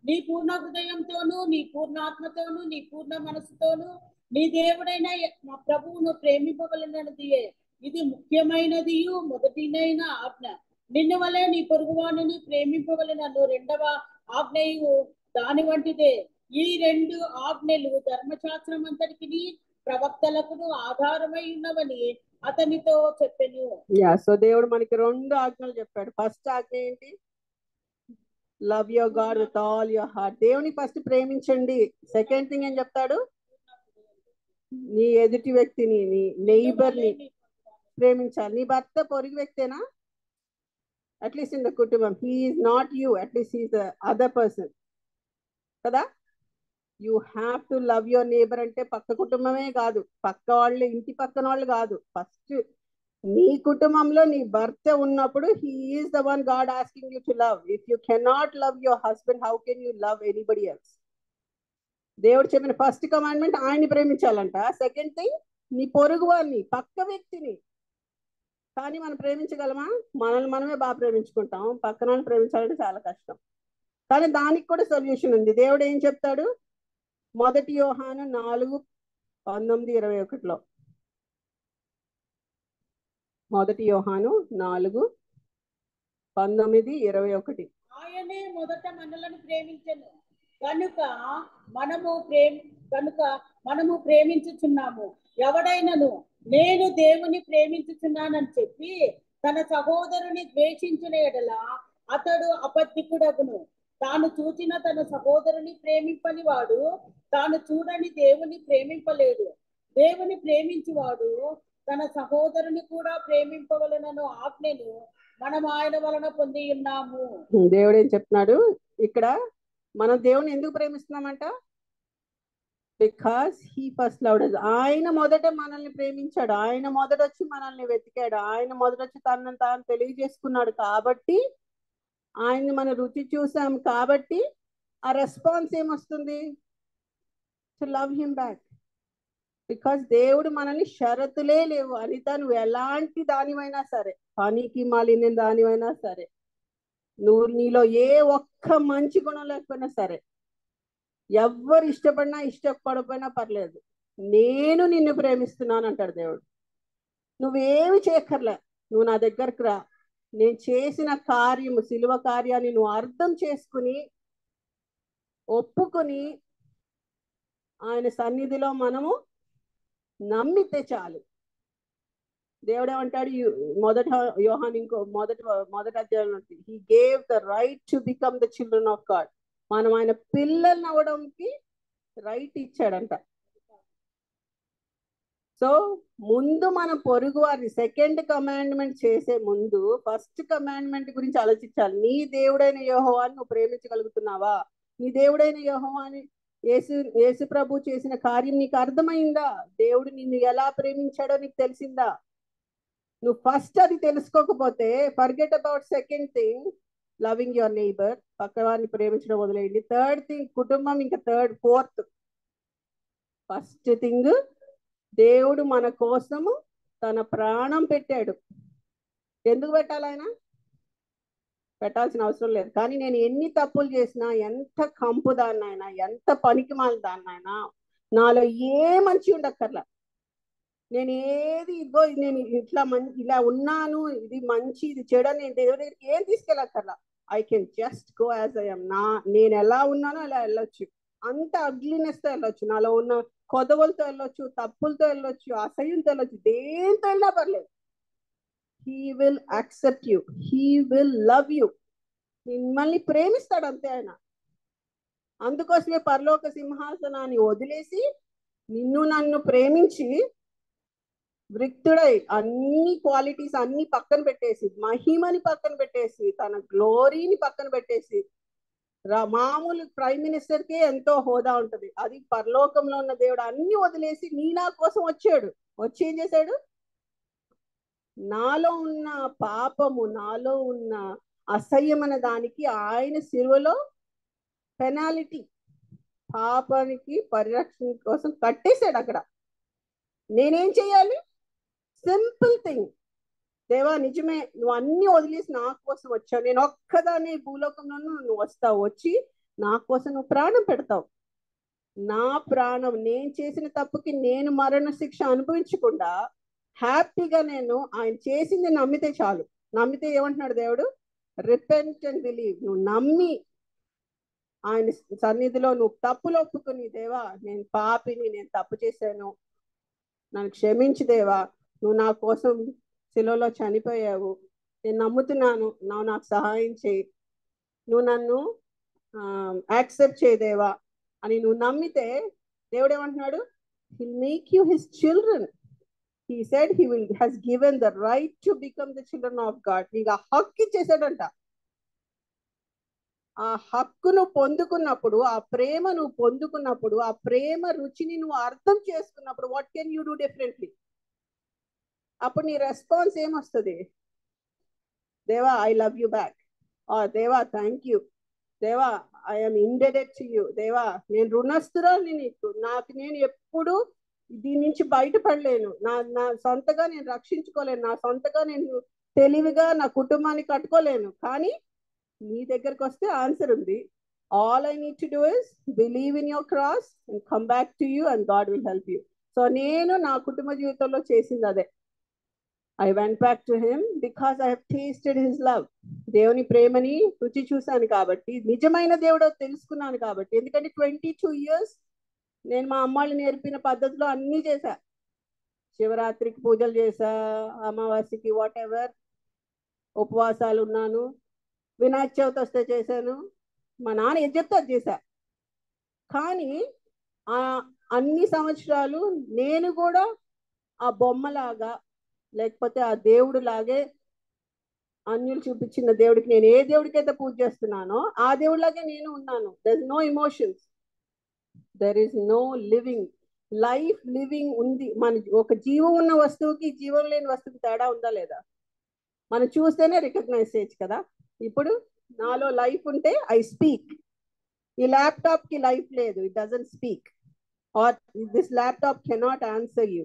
నీ పూర్ణ హృదయంతోనూ, నీ పూర్ణాత్మతోనూ, నీ పూర్ణ మనసుతోనూ నీ దేవుడైన మా ప్రభువును ప్రేమింపవలనదియే ఇది ముఖ్యమైనది మొదటినైన ఆజ్ఞ. నిన్ను వలె నీ పొరుగువాణిని ప్రేమింపవలనను రెండవ ఆజ్ఞయు దాని వంటిదే. ఈ రెండు ఆజ్ఞలు ధర్మశాస్త్రం అంతటికి ప్రవక్తలకు ఆధారమై ఉన్నవని అతనితో చెప్పెను. సో దేవుడు మనకి రెండు ఆజ్ఞలు చెప్పాడు. ఫస్ట్ ఆజ్ఞ ఏంటి? Love your God with all your heart. దేవుని ఫస్ట్ ప్రేమించండి. సెకండ్ థింగ్ ఏం చెప్తాడు? నీ ఎదుటి వ్యక్తిని, నీ నైబర్ ని ప్రేమించాలి. నీ భర్త పొరుగు వ్యక్తేనా? అట్లీస్ట్ ఇన్ ద కుటుంబం. He is not you, at least he's other person కదా. You have to love your neighbour. అంటే పక్క కుటుంబమే కాదు, పక్క వాళ్ళు, ఇంటి పక్కన వాళ్ళు కాదు. ఫస్ట్ నీ కుటుంబంలో నీ భర్త ఉన్నప్పుడు he is the one God asking you to love. If you cannot love your husband, how can you love anybody else? దేవుడు చెప్పిన ఫస్ట్ కమాండ్మెంట్ ఆయన్ని ప్రేమించాలంట. సెకండ్ థింగ్ నీ పొరుగు వారిని, పక్క వ్యక్తిని. కానీ మనం ప్రేమించగలమా? మనల్ని మనమే బాగా ప్రేమించుకుంటాం, పక్కన వాళ్ళని ప్రేమించాలంటే చాలా కష్టం. కానీ దానికి కూడా సొల్యూషన్ ఉంది. దేవుడు ఏం చెప్తాడు? 1 యోహాను 4:19-21. 1 యోహాను 4:19-21. ఆయనే మొదట మనలను ప్రేమించెను కనుక మనము ప్రేమించుచున్నాము. ఎవడైనను నేను దేవుని ప్రేమించుచున్నానని చెప్పి తన సహోదరుని ద్వేషించిన ఎడల అతడు అబద్ధికుడగును. తాను చూచిన తన సహోదరుని ప్రేమింపని వాడు తాను చూడని దేవుని ప్రేమింపలేడు. దేవుని ప్రేమించువాడు తన సహోదరుని కూడా ప్రేమింపవలనను ఆజ్ఞను మనం ఆయన వలన పొంది ఉన్నాము. దేవుడు ఏం చెప్తున్నాడు ఇక్కడ? మనం దేవుని ఎందుకు ప్రేమిస్తున్నామంట? Because he first loved us. ఆయన మొదట మనల్ని ప్రేమించాడు. ఆయన మొదట వచ్చి మనల్ని వెతికాడు. ఆయన మొదట వచ్చి తనను తాను తెలియజేసుకున్నాడు. కాబట్టి ఆయన్ని మన రుచి చూసాం. కాబట్టి ఆ రెస్పాన్స్ ఏమొస్తుంది? To love him back. Because దేవుడు మనల్ని షరతులే లేవు. అనిత, నువ్వు ఎలాంటి దానివైనా సరే, పనికి మాలిన దానివైనా సరే, నువ్వు నీలో ఏ ఒక్క మంచి గుణం లేకపోయినా సరే, ఎవ్వరు ఇష్టపడినా ఇష్టపడకపోయినా పర్లేదు, నేను నిన్ను ప్రేమిస్తున్నాను అంటాడు దేవుడు. నువ్వేమి చేయక్కర్లే, నువ్వు నా దగ్గరకు రా, నేను చేసిన కార్యము, శిలువ కార్యాన్ని నువ్వు అర్థం చేసుకుని ఒప్పుకొని ఆయన సన్నిధిలో మనము నమ్మితే చాలు. దేవుడు ఏమంటాడు? మొదట యోహాను మొదటి అధ్యాయంలో, he gave the right to become the children of God. మనం ఆయన పిల్లల్ని అవ్వడానికి రైట్ ఇచ్చాడంట. సో ముందు మనం పొరుగు వారిని, సెకండ్ కమాండ్మెంట్ చేసే ముందు ఫస్ట్ కమాండ్మెంట్ గురించి ఆలోచించాలి. నీ దేవుడైన యెహోవాని నువ్వు ప్రేమించగలుగుతున్నావా? నీ దేవుడైన యెహోవాని, యేసు ప్రభు చేసిన కార్యం నీకు అర్థమైందా? దేవుడు నిన్ను ఎలా ప్రేమించాడో నీకు తెలిసిందా? నువ్వు ఫస్ట్ అది తెలుసుకోకపోతే forget about second thing, loving your neighbour, పక్క వారిని ప్రేమించడం వదిలేయండి. థర్డ్ థింగ్ కుటుంబం, ఇంకా ఫోర్త్. ఫస్ట్ థింగ్, దేవుడు మన కోసము తన ప్రాణం పెట్టాడు. ఎందుకు పెట్టాలి? ఆయన పెట్టాల్సిన అవసరం లేదు. కానీ నేను ఎన్ని తప్పులు చేసినా, ఎంత కంపు దాన్నైనా, ఎంత పనికి మాల దాన్నైనా, నాలో ఏ మంచి ఉండక్కర్లా. నేను ఏది ఇదిగో నేను ఇలా ఉన్నాను, ఇది మంచి ఇది చెడు అని నేను దేవుడి దగ్గరికి ఏం తీసుకెళ్ళక్కర్లా. I can just go as I am. నేను ఎలా ఉన్నానో అలా వెళ్ళొచ్చు. అంత అగ్లీనెస్ తో వెళ్ళొచ్చు, నాలో ఉన్న కొదవలతో వెళ్ళొచ్చు, తప్పులతో వెళ్ళొచ్చు, అసహ్యంతో వెళ్ళొచ్చు, దేంతో వెళ్ళినా పర్లేదు. He will accept you, he will love you. మిమ్మల్ని ప్రేమిస్తాడు అంతే ఆయన. అందుకోసమే పరలోక సింహాసనాన్ని వదిలేసి నిన్ను నన్ను ప్రేమించి వృక్తుడై అన్ని క్వాలిటీస్ అన్ని పక్కన పెట్టేసి, మహిమని పక్కన పెట్టేసి, తన గ్లోరీని పక్కన పెట్టేసి, మామూలు ప్రైమ్ మినిస్టర్కే ఎంతో హోదా ఉంటుంది, అది పరలోకంలో ఉన్న దేవుడు అన్ని వదిలేసి నీ నా కోసం వచ్చాడు. వచ్చి ఏం చేశాడు? నాలో ఉన్న పాపము, నాలో ఉన్న అసహ్యమైన దానికి ఆయన శిలువలో పెనాలిటీ, పాపానికి పరిరక్షణ కోసం కట్టేశాడు అక్కడ. నేనేం చేయాలి? Simple thing. దేవా నిజమే, నువ్వు అన్ని వదిలేసి నా కోసం వచ్చావు. నేను ఒక్కదాన్ని భూలోకంలోనూ నువ్వు వస్తావు, వచ్చి నా కోసం నువ్వు ప్రాణం పెడతావు. నా ప్రాణం, నేను చేసిన తప్పుకి నేను మరణ శిక్ష అనుభవించకుండా హ్యాపీగా నేను ఆయన చేసింది నమ్మితే చాలు. నమ్మితే ఏమంటున్నాడు దేవుడు? Repent and believe. నువ్వు నమ్మి ఆయన సన్నిధిలో నువ్వు తప్పులు ఒప్పుకుని, దేవా నేను పాపిని, నేను తప్పు చేశాను, నన్ను క్షమించు దేవా, నువ్వు నా కోసం శిలువలో చనిపోయావు, నేను నమ్ముతున్నాను, నాకు సహాయం చేయి, నువ్వు నన్ను యాక్సెప్ట్ చేయదేవా అని నువ్వు నమ్మితే దేవుడు ఏమంటున్నాడు? He'll make you his children. He said he has given the right to become the children of God. నీకు ఆ హక్కు ఇచ్చేసాడంట. ఆ హక్కును పొందుకున్నప్పుడు, ఆ ప్రేమ నువ్వు పొందుకున్నప్పుడు, ఆ ప్రేమ రుచిని నువ్వు అర్థం చేసుకున్నప్పుడు, what can you do differently? అప్పుడు నీ రెస్పాన్స్ ఏమొస్తుంది? దేవా ఐ లవ్ యూ బ్యాక్, దేవా థ్యాంక్ యూ, దేవా ఐఎమ్ ఇండెడెడ్ టు యూ, దేవా నేను రుణస్తురాల్ని నీకు, నేను ఎప్పుడు దీని నుంచి బయటపడలేను, నా సొంతగా నేను రక్షించుకోలేను, నా సొంతగా నేను తెలివిగా నా కుటుంబాన్ని కట్టుకోలేను, కానీ నీ దగ్గరకు వస్తే ఆన్సర్ ఉంది. All I need to do is believe in your cross and come back to you and God will help you. So నేను నా కుటుంబ జీవితంలో చేసింది అదే. I went back to him because I have tasted his love. దేవుని ప్రేమని రుచి చూశాను కాబట్టి, నిజమైన దేవుడో తెలుసుకున్నాను కాబట్టి. ఎందుకంటే 22 years నేను మా అమ్మాళ్ళు నేర్పిన పద్ధతిలో అన్నీ చేశా. శివరాత్రికి పూజలు చేశా, అమావాస్యకి వాట్ ఎవర్ ఉపవాసాలు ఉన్నాను, వినాయక చవితి వస్తే చేశాను, మా నాన్న ఏది చెప్తే అది చేశా. కానీ అన్ని సంవత్సరాలు నేను కూడా ఆ బొమ్మలాగా, లేకపోతే ఆ దేవుడు లాగే, అన్యులు చూపించిన దేవుడికి, నేను ఏ దేవుడికైతే పూజ చేస్తున్నానో ఆ దేవుడిలాగే నేను ఉన్నాను. There is no emotions, there is no living life. Living ఉంది. మన ఒక జీవం ఉన్న వస్తువుకి జీవం లేని వస్తువుకి తేడా ఉందా లేదా? మనం చూస్తేనే రికగ్నైజ్ చేయొచ్చు కదా. ఇప్పుడు నాలో లైఫ్ ఉంటే ఐ స్పీక్. ఈ ల్యాప్టాప్ కి లైఫ్ లేదు, it doesn't speak, or this laptop cannot answer you,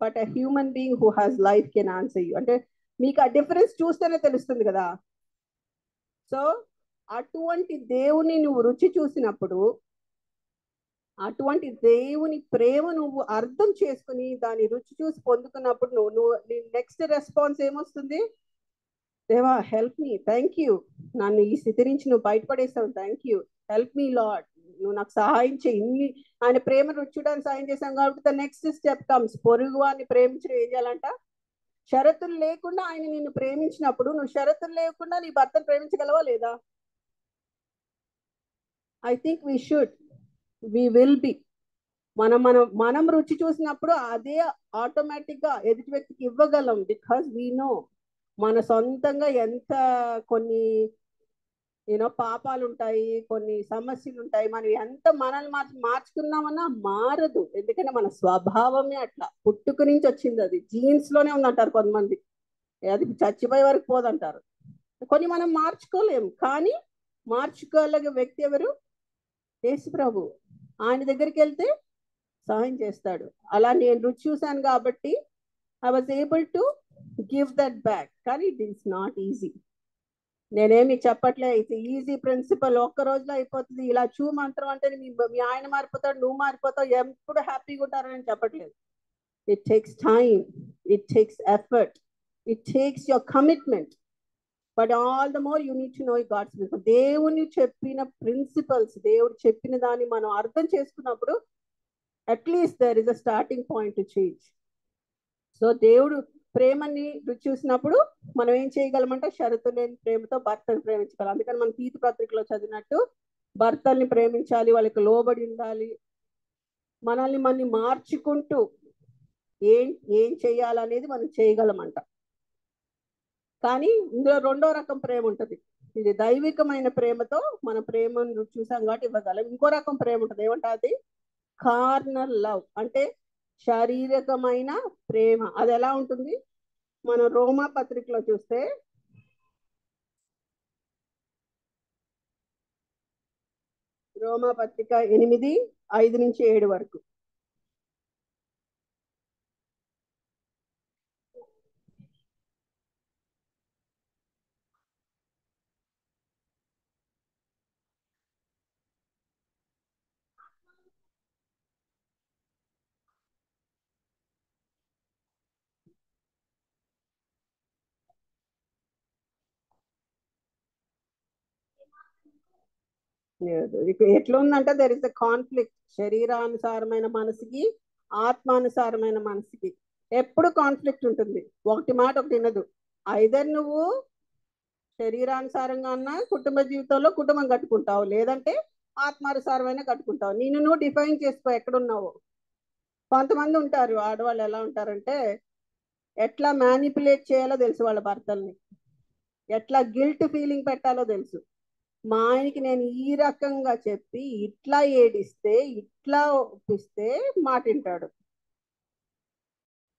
but a human being who has life can answer you. అంటే మీకు ఆ డిఫరెన్స్ చూస్తేనే తెలుస్తుంది కదా. సో అటువంటి దేవుని నువ్వు రుచి చూసినప్పుడు, అటువంటి దేవుని ప్రేమ నువ్వు అర్థం చేసుకుని దాని రుచి చూసి పొందుకున్నప్పుడు నువ్వు నెక్స్ట్ రెస్పాన్స్ ఏమొస్తుంది? దేవా హెల్ప్ మీ, థ్యాంక్ యూ, నన్ను ఈ స్థితి నుంచి నువ్వు బయటపడేస్తావు, thank you, help me Lord, నువ్వు నాకు సహాయం చేయి. ఇన్ని ఆయన ప్రేమ రుచూడానికి సహాయం చేశాం కాబట్టి ద నెక్స్ట్ స్టెప్ కమ్స్. పొరుగు వారిని ప్రేమించడం ఏం చేయాలంట? షరతులు లేకుండా ఆయన నిన్ను ప్రేమించినప్పుడు నువ్వు షరతులు లేకుండా నీ భర్తను ప్రేమించగలవా లేదా? I think we should, we will be. మనం రుచి చూసినప్పుడు అదే ఆటోమేటిక్ గా ఎదుటి వ్యక్తికి ఇవ్వగలం. బికాస్ వీ నో మన సొంతంగా ఎంత కొన్ని పాపాలు ఉంటాయి, కొన్ని సమస్యలు ఉంటాయి. మనం ఎంత మనల్ని మార్చుకున్నామన్నా మారదు. ఎందుకంటే మన స్వభావమే అట్లా, పుట్టుక నుంచి వచ్చింది, అది జీన్స్ లోనే ఉందంటారు కొంతమంది, అది చచ్చిపోయే వరకు పోదంటారు. కొన్ని మనం మార్చుకోలేము, కానీ మార్చుకోగలిగే వ్యక్తి ఎవరు? యేసు ప్రభు. ఆయన దగ్గరికి వెళ్తే సహాయం చేస్తాడు. అలా నేను రుచి చూశాను కాబట్టి I was able to give that back. కానీ ఇట్ ఈస్ నాట్ ఈజీ. నేనేమి చెప్పట్లే ఇట్స్ ఈజీ ప్రిన్సిపల్, ఒక్క రోజులో అయిపోతుంది, ఇలా చూ మంత్రం అంటే మీ ఆయన మారిపోతాడు, నువ్వు మారిపోతావు, ఎప్పుడు హ్యాపీగా ఉంటారని చెప్పట్లేదు. It takes time, it takes effort, it takes your commitment, but all the more you need to know God's will. దేవుని చెప్పిన ప్రిన్సిపల్స్, దేవుడు చెప్పిన దాన్ని మనం అర్థం చేసుకున్నప్పుడు at least there is a starting point to change. So దేవుడు ప్రేమని రుచి చూసినప్పుడు మనం ఏం చేయగలమంటే షరతు లేని ప్రేమతో భర్తను ప్రేమించగలం. అందుకని మనం తీతు పత్రికలో చదివినట్టు భర్తల్ని ప్రేమించాలి, వాళ్ళకి లోబడి ఉండాలి, మనల్ని మార్చుకుంటూ ఏం చేయాలనేది మనం చేయగలమంట. కానీ ఇందులో రెండో రకం ప్రేమ ఉంటుంది. ఇది దైవికమైన ప్రేమతో మన ప్రేమను రుచి చూసాం కాబట్టి ఇవ్వగలం. ఇంకో రకం ప్రేమ ఉంటుంది, ఏమంటే అది కార్నల్ లవ్, అంటే శారీరకమైన ప్రేమ. అది ఎలా ఉంటుంది? మనం రోమా పత్రికలో చూస్తే రోమా పత్రిక 8:5-7 వరకు. ఎట్లా ఉందంటే దెర్ ఇస్ అ కాన్ఫ్లిక్ట్. శరీరానుసారమైన మనసుకి, ఆత్మానుసారమైన మనసుకి ఎప్పుడు కాన్ఫ్లిక్ట్ ఉంటుంది. ఒకటి మాట ఒకటి వినదు. ఐదర్ నువ్వు శరీరానుసారంగా అన్నా కుటుంబ జీవితంలో కుటుంబం కట్టుకుంటావు, లేదంటే ఆత్మానుసారమైన కట్టుకుంటావు. నేను నువ్వు డిఫైన్ చేసుకో ఎక్కడున్నావు. కొంతమంది ఉంటారు ఆడవాళ్ళు, ఎలా ఉంటారంటే ఎట్లా మ్యానిపులేట్ చేయాలో తెలుసు వాళ్ళ భర్తల్ని, ఎట్లా గిల్ట్ ఫీలింగ్ పెట్టాలో తెలుసు. మా ఆయనకి నేను ఈ రకంగా చెప్పి ఇట్లా ఏడిస్తే, ఇట్లా ఒప్పిస్తే మాట వింటాడు.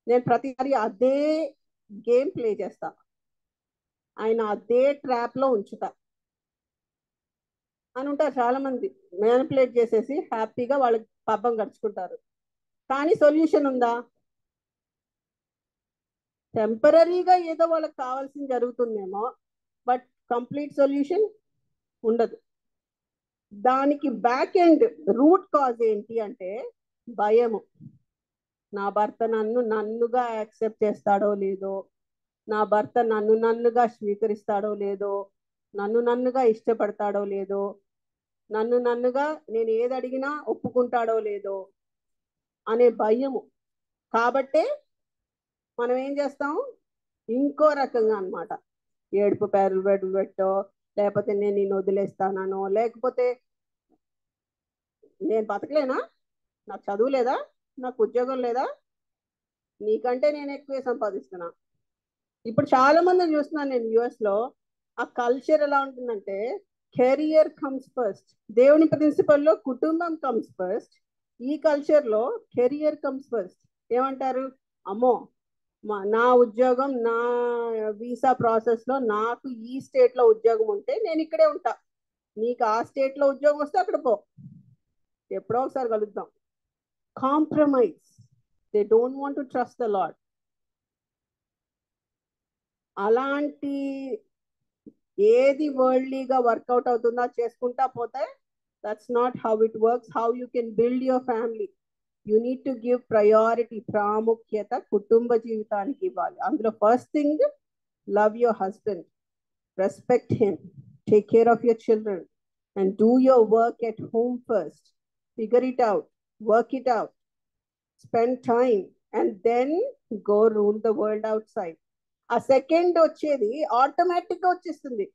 నేను ప్రతిసారి అదే గేమ్ ప్లే చేస్తా, ఆయన అదే ట్రాప్ లో ఉంచుతా అని ఉంటారు చాలా మంది. మ్యానిపులేట్ చేసేసి హ్యాపీగా వాళ్ళకి పబ్బం గడుచుకుంటారు. కానీ సొల్యూషన్ ఉందా? టెంపరీగా ఏదో వాళ్ళకి కావాల్సింది జరుగుతుందేమో, బట్ కంప్లీట్ సొల్యూషన్ ఉండదు. దానికి బ్యాక్ ఎండ్ రూట్ కాజ్ ఏంటి అంటే భయము. నా భర్త నన్నుగా యాక్సెప్ట్ చేస్తాడో లేదో, నా భర్త నన్నుగా స్వీకరిస్తాడో లేదో, నన్నుగా ఇష్టపడతాడో లేదో, నన్నుగా నేను ఏది అడిగినా ఒప్పుకుంటాడో లేదో అనే భయము. కాబట్టే మనం ఏం చేస్తాం, ఇంకో రకంగా అన్నమాట. ఏడుపు పేర్లు పెట్టో, లేకపోతే నేను నిన్ను వదిలేస్తానో, లేకపోతే నేను బతకలేనా, నాకు చదువు లేదా, నాకు ఉద్యోగం లేదా, నీకంటే నేను ఎక్కువే సంపాదిస్తున్నా. ఇప్పుడు చాలా మందిని చూస్తున్నాను నేను యుఎస్ లో. ఆ కల్చర్ ఎలా ఉంటుందంటే కెరియర్ కమ్స్ ఫస్ట్. దేవుని ప్రిన్సిపల్లో కుటుంబం కమ్స్ ఫస్ట్. ఈ కల్చర్ లో కెరియర్ కమ్స్ ఫస్ట్. ఏమంటారు, అమ్మో నా ఉద్యోగం, నా వీసా ప్రాసెస్ లో నాకు ఈ స్టేట్ లో ఉద్యోగం ఉంటే నేను ఇక్కడే ఉంటా, నీకు ఆ స్టేట్ లో ఉద్యోగం వస్తే అక్కడ పో, ఎప్పుడో ఒకసారి కలుద్దాం. Compromise. They don't want to trust the lord. అలాంటి ఏది వరల్డ్లీగా వర్కౌట్ అవుతుందో చేసుకుంటా పోతే that's not how it works. How you can build your family. You need to give priority, ప్రాముఖ్యత కుటుంబ జీవితానికి ఇవ్వాలి. అందులో first thing, love your husband, respect him, take care of your children and do your work at home first. Figure it out, work it out, spend time and then go rule the world out side. ఆ సెకండ్ వచ్చేది ఆటోమేటిక్ గా వచ్చేస్తుంది.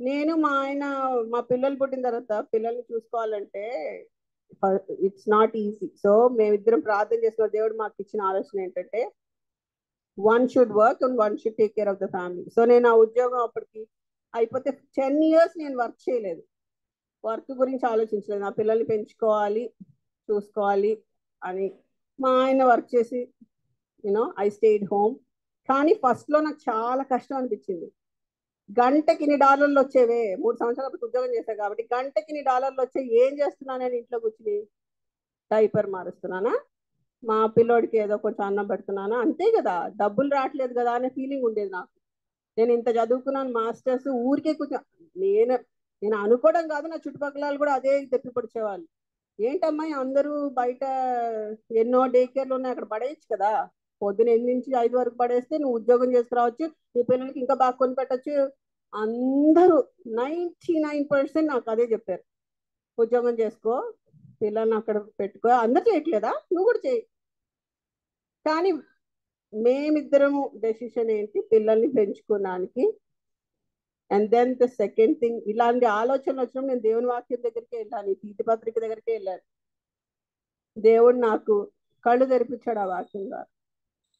నేను మా ఆయన, మా పిల్లలు పుట్టిన తర్వాత పిల్లల్ని చూసుకోవాలంటే ఇట్స్ నాట్ ఈజీ. సో మేమిద్దరం ప్రార్థన చేసిన దేవుడు మాకు ఇచ్చిన ఆలోచన ఏంటంటే one should work and one should take care of the family. So నేను ఆ ఉద్యోగం అప్పటికి అయిపోతే 10 years నేను వర్క్ చేయలేదు, వర్క్ గురించి ఆలోచించలేదు. నా పిల్లల్ని పెంచుకోవాలి, చూసుకోవాలి అని. మా ఆయన వర్క్ చేసి ఐ స్టేడ్ హోమ్. కానీ ఫస్ట్ లో నాకు చాలా కష్టం అనిపించింది. గంటకి ఇన్ని డాలర్లు వచ్చేవే, 3 సంవత్సరాలు ఉద్యోగం చేశాను కాబట్టి గంటకి ఇన్ని డాలర్లు వచ్చే, ఏం చేస్తున్నాను నేను ఇంట్లో కూర్చుని, డైపర్ మారుస్తున్నానా, మా పిల్లోడికి ఏదో కొంచెం అన్నం పెడుతున్నానా, అంతే కదా, డబ్బులు రావట్లేదు కదా అనే ఫీలింగ్ ఉండేది నాకు. నేను ఇంత చదువుకున్నాను, మాస్టర్స్, ఊరికే కూర్చో. నేను అనుకోవడం కాదు, నా చుట్టుపక్కల కూడా అదే తెప్పి పొడిచేవాళ్ళు. ఏంటమ్మాయి అందరూ బయట ఎన్నో డే కేర్లు ఉన్నాయి, అక్కడ పడేయచ్చు కదా, పొద్దున 8 నుంచి 5 వరకు పడేస్తే నువ్వు ఉద్యోగం చేసుకురావచ్చు, నీ పిల్లలకి ఇంకా బాగా కొని పెట్టచ్చు. అందరూ 99% నాకు అదే చెప్పారు, ఉద్యోగం చేసుకో, పిల్లల్ని అక్కడ పెట్టుకో. అందరు చేయట్లేదా, నువ్వు కూడా చేయి. కానీ మేమిద్దరము డెసిషన్ ఏంటి, పిల్లల్ని పెంచుకోవడానికి. And then the second thing, ఇలాంటి ఆలోచనలు వచ్చినప్పుడు నేను దేవుని వాక్యం దగ్గరికి వెళ్ళాను, తీతి పత్రిక దగ్గరికి వెళ్ళాను. దేవుడు నాకు కళ్ళు తెరిపించాడు ఆ వాక్యం ద్వారా.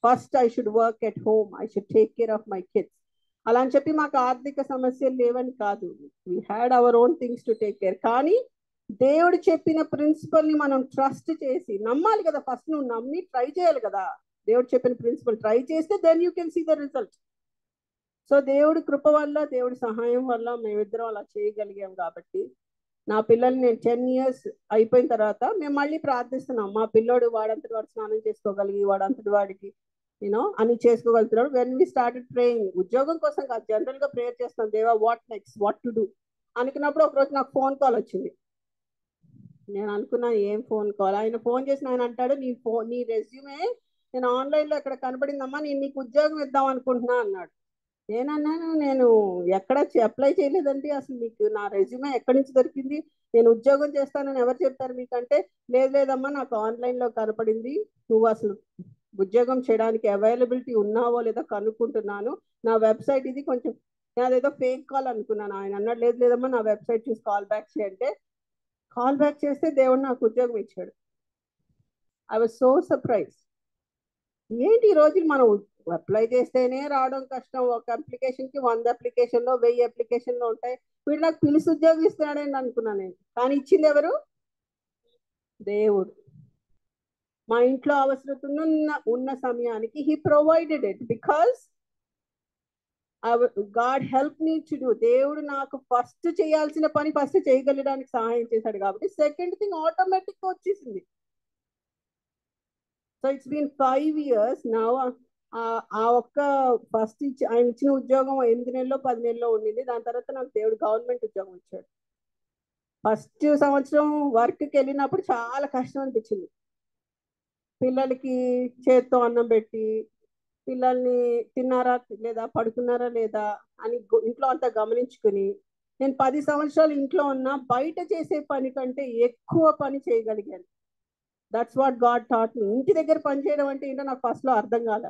First I should work at home, I should take care of my kids. అలా అని చెప్పి మాకు ఆర్థిక సమస్యలు లేవని కాదు, we had our own things to take care. కానీ దేవుడు చెప్పిన ప్రిన్సిపల్ ని మనం ట్రస్ట్ చేసి నమ్మాలి కదా. ఫస్ట్ నువ్వు నమ్మి ట్రై చేయాలి కదా. దేవుడు చెప్పిన ప్రిన్సిపల్ ట్రై చేస్తే then you can see the result. So దేవుడి కృప వల్ల, దేవుడి సహాయం వల్ల మేమిద్దరం అలా చేయగలిగాం. కాబట్టి నా పిల్లల్ని నేను 10 years అయిపోయిన తర్వాత మేము మళ్ళీ ప్రార్థిస్తున్నాం. మా పిల్లోడు వాడంతటి వాడు స్నానం చేసుకోగలిగి వాడంతటి వాడికి అని చేసుకోగలుగుతున్నాడు. వెన్ వి స్టార్టెడ్ ప్రేయింగ్, ఉద్యోగం కోసం కాదు, జనరల్ గా ప్రేయర్ చేస్తాం, దేవా what next, what to do అనుకున్నప్పుడు ఒకరోజు నాకు ఫోన్ కాల్ వచ్చింది. నేను అనుకున్నాను ఏం ఫోన్ కాల్. ఆయన ఫోన్ చేసి ఆయన అంటాడు, నీ రెజ్యూమే నేను ఆన్లైన్లో ఎక్కడ కనబడిందమ్మా, నేను నీకు ఉద్యోగం ఇద్దాం అనుకుంటున్నా అన్నాడు. నేనన్నాను, నేను ఎక్కడ అప్లై చేయలేదండి, అసలు మీకు నా రెజ్యూమే ఎక్కడి నుంచి దొరికింది, నేను ఉద్యోగం చేస్తానని ఎవరు చెప్పారు మీకంటే, లేదమ్మా నాకు ఆన్లైన్లో కనపడింది, నువ్వు అసలు ఉద్యోగం చేయడానికి అవైలబిలిటీ ఉన్నావో లేదో కనుక్కుంటున్నాను, నా వెబ్సైట్ ఇది, కొంచెం అదేదో ఫేక్ కాల్ అనుకున్నాను. ఆయన అన్నాడు, లేదమ్మా నా వెబ్సైట్ చూసి కాల్ బ్యాక్ చేయంటే కాల్ బ్యాక్ చేస్తే దేవుడు నాకు ఉద్యోగం ఇచ్చాడు. I was so surprise. ఏంటి ఈ రోజులు మనం అప్లై చేస్తేనే రావడం కష్టం, ఒక అప్లికేషన్కి 100 అప్లికేషన్లో 1000 అప్లికేషన్లో ఉంటాయి, వీడు నాకు పిలిచి ఉద్యోగం ఇస్తున్నాడని అనుకున్నాను నేను. కానీ ఇచ్చింది ఎవరు? దేవుడు. మా ఇంట్లో అవసరత ఉన్న సమయానికి he provided it because God help me to do. దేవుడు నాకు ఫస్ట్ చేయాల్సిన పని ఫస్ట్ చేయగలడానికి సహాయం చేశాడు కాబట్టి సెకండ్ థింగ్ ఆటోమేటిక్గా వచ్చేసింది. సో ఇట్స్ బీన్ 5 years నా ఆ ఒక్క ఫస్ట్ ఆయన ఇచ్చిన ఉద్యోగం 8 నెలలో 10 నెలలో ఉండింది. దాని తర్వాత నాకు దేవుడు గవర్నమెంట్ ఉద్యోగం ఇచ్చాడు. ఫస్ట్ సంవత్సరం వర్క్కి వెళ్ళినప్పుడు చాలా కష్టం అనిపించింది. పిల్లలకి చేత్తో అన్నం పెట్టి, పిల్లల్ని తిన్నారా లేదా పడుకున్నారా లేదా అని ఇంట్లో అంతా గమనించుకుని, నేను 10 సంవత్సరాలు ఇంట్లో ఉన్నా బయట చేసే పని కంటే ఎక్కువ పని చేయగలిగాను. That's what God taught me. ఇంటి దగ్గర పని చేయడం అంటే ఏంటో నాకు ఫస్ట్లో అర్థం కాల.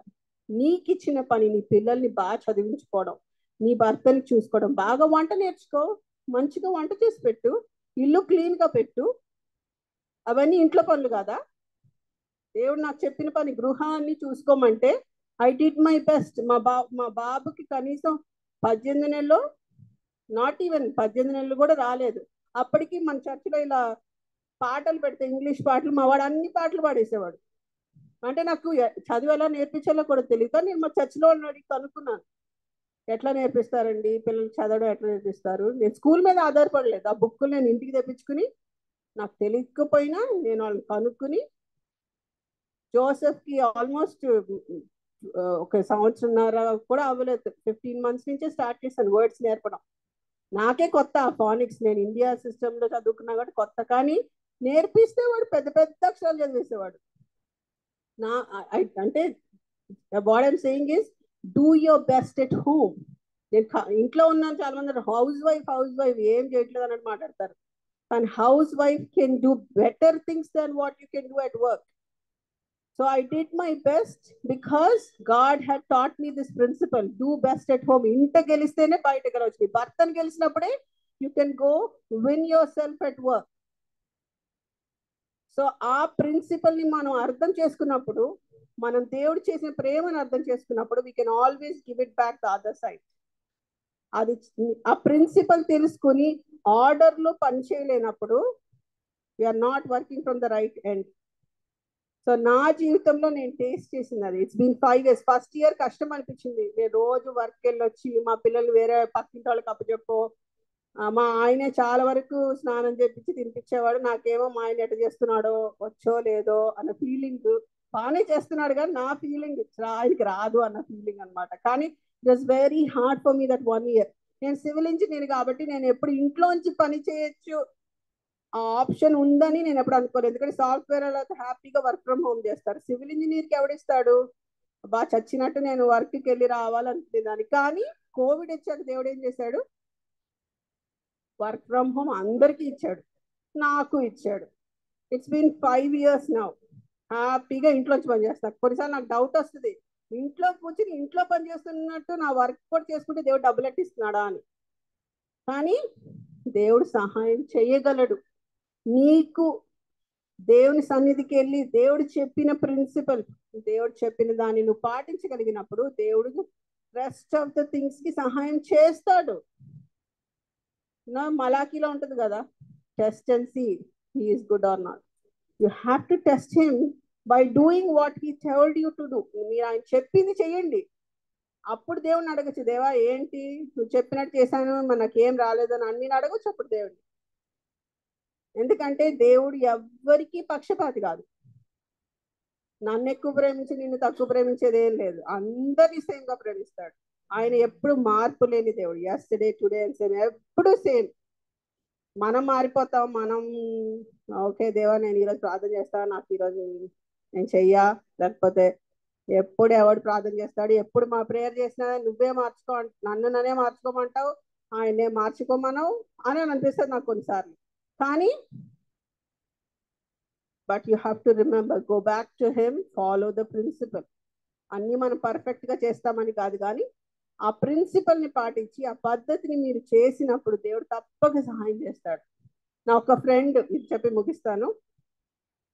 నీకు ఇచ్చిన పని, నీ పిల్లల్ని బాగా చదివించుకోవడం, నీ భర్తని చూసుకోవడం, బాగా వంట నేర్చుకో, మంచిగా వంట చేసి పెట్టు, ఇల్లు క్లీన్గా పెట్టు, అవన్నీ ఇంట్లో పనులు కాదా? దేవుడు నాకు చెప్పిన పని గృహాన్ని చూసుకోమంటే ఐ డిడ్ మై బెస్ట్. మా బాబుకి కనీసం 18 నెలలు, నాట్ ఈవెన్ 18 నెలలు కూడా రాలేదు, అప్పటికి మన చర్చిలో ఇలా పాటలు పెడితే ఇంగ్లీష్ పాటలు, మా వాడు అన్ని పాటలు పాడేసేవాడు. అంటే నాకు చదువు ఎలా నేర్పించాలో కూడా తెలియదు. నేను మా చర్చిలో అడిగి కనుక్కున్నాను, ఎట్లా నేర్పిస్తారండి పిల్లలు చదవడం, ఎట్లా నేర్పిస్తారు. నేను స్కూల్ మీద ఆధారపడలేదు, ఆ బుక్కులు నేను ఇంటికి తెప్పించుకుని, నాకు తెలియకపోయినా నేను వాళ్ళని కనుక్కుని, జోసెఫ్కి ఆల్మోస్ట్ ఒక సంవత్సరంన్నర కూడా అవ్వలేదు, 15 months నుంచే స్టార్ట్ చేశాను వర్డ్స్ నేర్పడం. నాకే కొత్త ఆ ఫానిక్స్, నేను ఇండియా సిస్టంలో చదువుకున్నా కాబట్టి కొత్త, కానీ నేర్పిస్తే వాడు పెద్ద పెద్ద అక్షరాలు చదివేసేవాడు. అంటే what I'm saying is do your best at home. నేను ఇంట్లో ఉన్నాను, చాలా మంది హౌస్ వైఫ్ ఏం చేయట్లేదు అన్నట్టు మాట్లాడతారు, కానీ housewife can do better things then what you can do at work. So I did my best because God had taught me this principle, do best at home. ఇంట గెలిస్తేనే బయట గెలవచ్చు. భర్తను గెలిచినప్పుడే you can go win yourself at work. So ఆ ప్రిన్సిపల్ని మనం అర్థం చేసుకున్నప్పుడు, మనం దేవుడు చేసిన ప్రేమను అర్థం చేసుకున్నప్పుడు, we can always give it back the other side. అది ఆ ప్రిన్సిపల్ తెలుసుకుని ఆర్డర్లో పని చేయలేనప్పుడు we are not working from the right end. So నా జీవితంలో నేను టేస్ట్ చేసింది అది. It's been 5 years. First year కష్టం అనిపించింది. నేను రోజు వర్క్కి వెళ్ళొచ్చి మా పిల్లలు వేరే పక్కింటి వాళ్ళకి అప్పచెప్పో, మా ఆయనే చాలా వరకు స్నానం చేపించి తినిపించేవాడు. నాకేమో మా ఆయన ఎట్ట చేస్తున్నాడో, వచ్చో లేదో అన్న ఫీలింగ్. బాగానే చేస్తున్నాడు కానీ నా ఫీలింగ్ ఆయనకి రాదు అన్న ఫీలింగ్ అనమాట. కానీ it was very hard for me that 1 year. నేను సివిల్ ఇంజనీర్ కాబట్టి నేను ఎప్పుడు ఇంట్లోంచి పని చేయొచ్చు ఆ ఆప్షన్ ఉందని నేను ఎప్పుడు అనుకోలేదు. ఎందుకంటే సాఫ్ట్వేర్ అలా హ్యాపీగా వర్క్ ఫ్రమ్ హోమ్ చేస్తారు. సివిల్ ఇంజనీర్కి ఎవడిస్తాడు? బాగా చచ్చినట్టు నేను వర్క్కి వెళ్ళి రావాలనుకునేదాన్ని. కానీ కోవిడ్ వచ్చాక దేవుడు ఏం చేశాడు? వర్క్ ఫ్రమ్ హోమ్ అందరికీ ఇచ్చాడు, నాకు ఇచ్చాడు. It's been 5 years now. హ్యాపీగా ఇంట్లోంచి పని చేస్తాను. కొన్నిసార్లు నాకు డౌట్ వస్తుంది, ఇంట్లో కూర్చొని ఇంట్లో పని చేస్తున్నట్టు నా వర్క్ కూడా చేసుకుంటే దేవుడు డబ్బులు ఎట్టిస్తున్నాడా అని. కానీ దేవుడు సహాయం చేయగలడు. నీకు దేవుని సన్నిధికి వెళ్ళి దేవుడు చెప్పిన ప్రిన్సిపల్, దేవుడు చెప్పిన దాన్ని నువ్వు పాటించగలిగినప్పుడు దేవుడు రెస్ట్ ఆఫ్ ద థింగ్స్ కి సహాయం చేస్తాడు. మలాకీలో ఉంటుంది కదా, test and see he is good or not. You have to test him by doing what he told you to do. మీరు ఆయన చెప్పింది చెయ్యండి. అప్పుడు దేవుడిని అడగచ్చు, దేవా ఏంటి నువ్వు చెప్పినట్టు చేశాను, మనకేం రాలేదని అన్ని అడగచ్చు అప్పుడు దేవుడిని. ఎందుకంటే దేవుడు ఎవ్వరికీ పక్షపాతి కాదు. నన్ను ఎక్కువ ప్రేమించి నిన్ను తక్కువ ప్రేమించేది ఏం లేదు. అందరినీ సేమ్ గా ప్రేమిస్తాడు. ఆయన ఎప్పుడు మార్పు లేని దేవుడు. యెస్టర్డే టుడే అండ్ సేమ్, ఎప్పుడు సేమ్. మనం మారిపోతాం. మనం ఓకే దేవా నేను ఈరోజు ప్రార్థన చేస్తా, నాకు ఈరోజు నేను చెయ్యా, లేకపోతే ఎప్పుడు ఎవడు ప్రార్థన చేస్తాడు, ఎప్పుడు మా ప్రేయర్ చేసినా నువ్వే మార్చుకో, నన్నే మార్చుకోమంటావు, ఆయనే మార్చుకోమనవు అని అనిపిస్తుంది నాకు కొన్నిసార్లు. కానీ but you have to remember, go back to him, follow the principle. అన్ని మనం పర్ఫెక్ట్ గా చేస్తామని కాదు, కానీ ఆ ప్రిన్సిపల్ ని పాటించి ఆ పద్ధతిని మీరు చేసినప్పుడు దేవుడు తప్పక సహాయం చేస్తాడు. నా ఒక ఫ్రెండ్, ఇది చెప్పి ముగిస్తాను.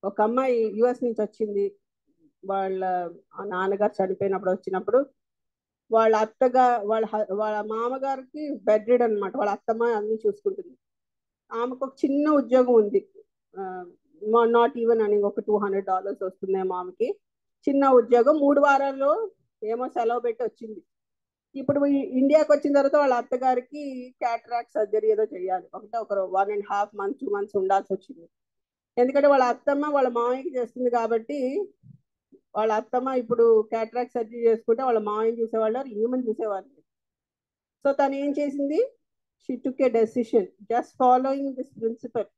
ఒక అమ్మాయి యుఎస్ నుంచి వచ్చింది. వాళ్ళ నాన్నగారు చనిపోయినప్పుడు వచ్చినప్పుడు వాళ్ళ అత్తగా వాళ్ళ మామగారికి బెడ్ రిడ్ అనమాట. వాళ్ళ అత్తమ్మ అన్ని చూసుకుంటుంది. ఆమెకు ఒక చిన్న ఉద్యోగం ఉంది, నాట్ ఈవెన్ అని ఒక $200 వస్తుందేమో ఆమెకి. చిన్న ఉద్యోగం, 3 వారాల్లో ఏమో సెలవు పెట్టి వచ్చింది. ఇప్పుడు ఇండియాకి వచ్చిన తర్వాత వాళ్ళ అత్తగారికి క్యాటరాక్ట్ సర్జరీ ఏదో చేయాలి. ఒక 1.5 months 2 months ఉండాల్సి వచ్చింది. ఎందుకంటే వాళ్ళ అత్తమ్మ వాళ్ళ మామయ్యకి చేస్తుంది కాబట్టి, వాళ్ళ అత్తమ్మ ఇప్పుడు క్యాటరాక్ట్ సర్జరీ చేసుకుంటే వాళ్ళ మామయ్యని చూసేవాళ్ళు, ఈమెను చూసేవాళ్ళు. సో తను ఏం చేసింది, she took A decision just following this principle.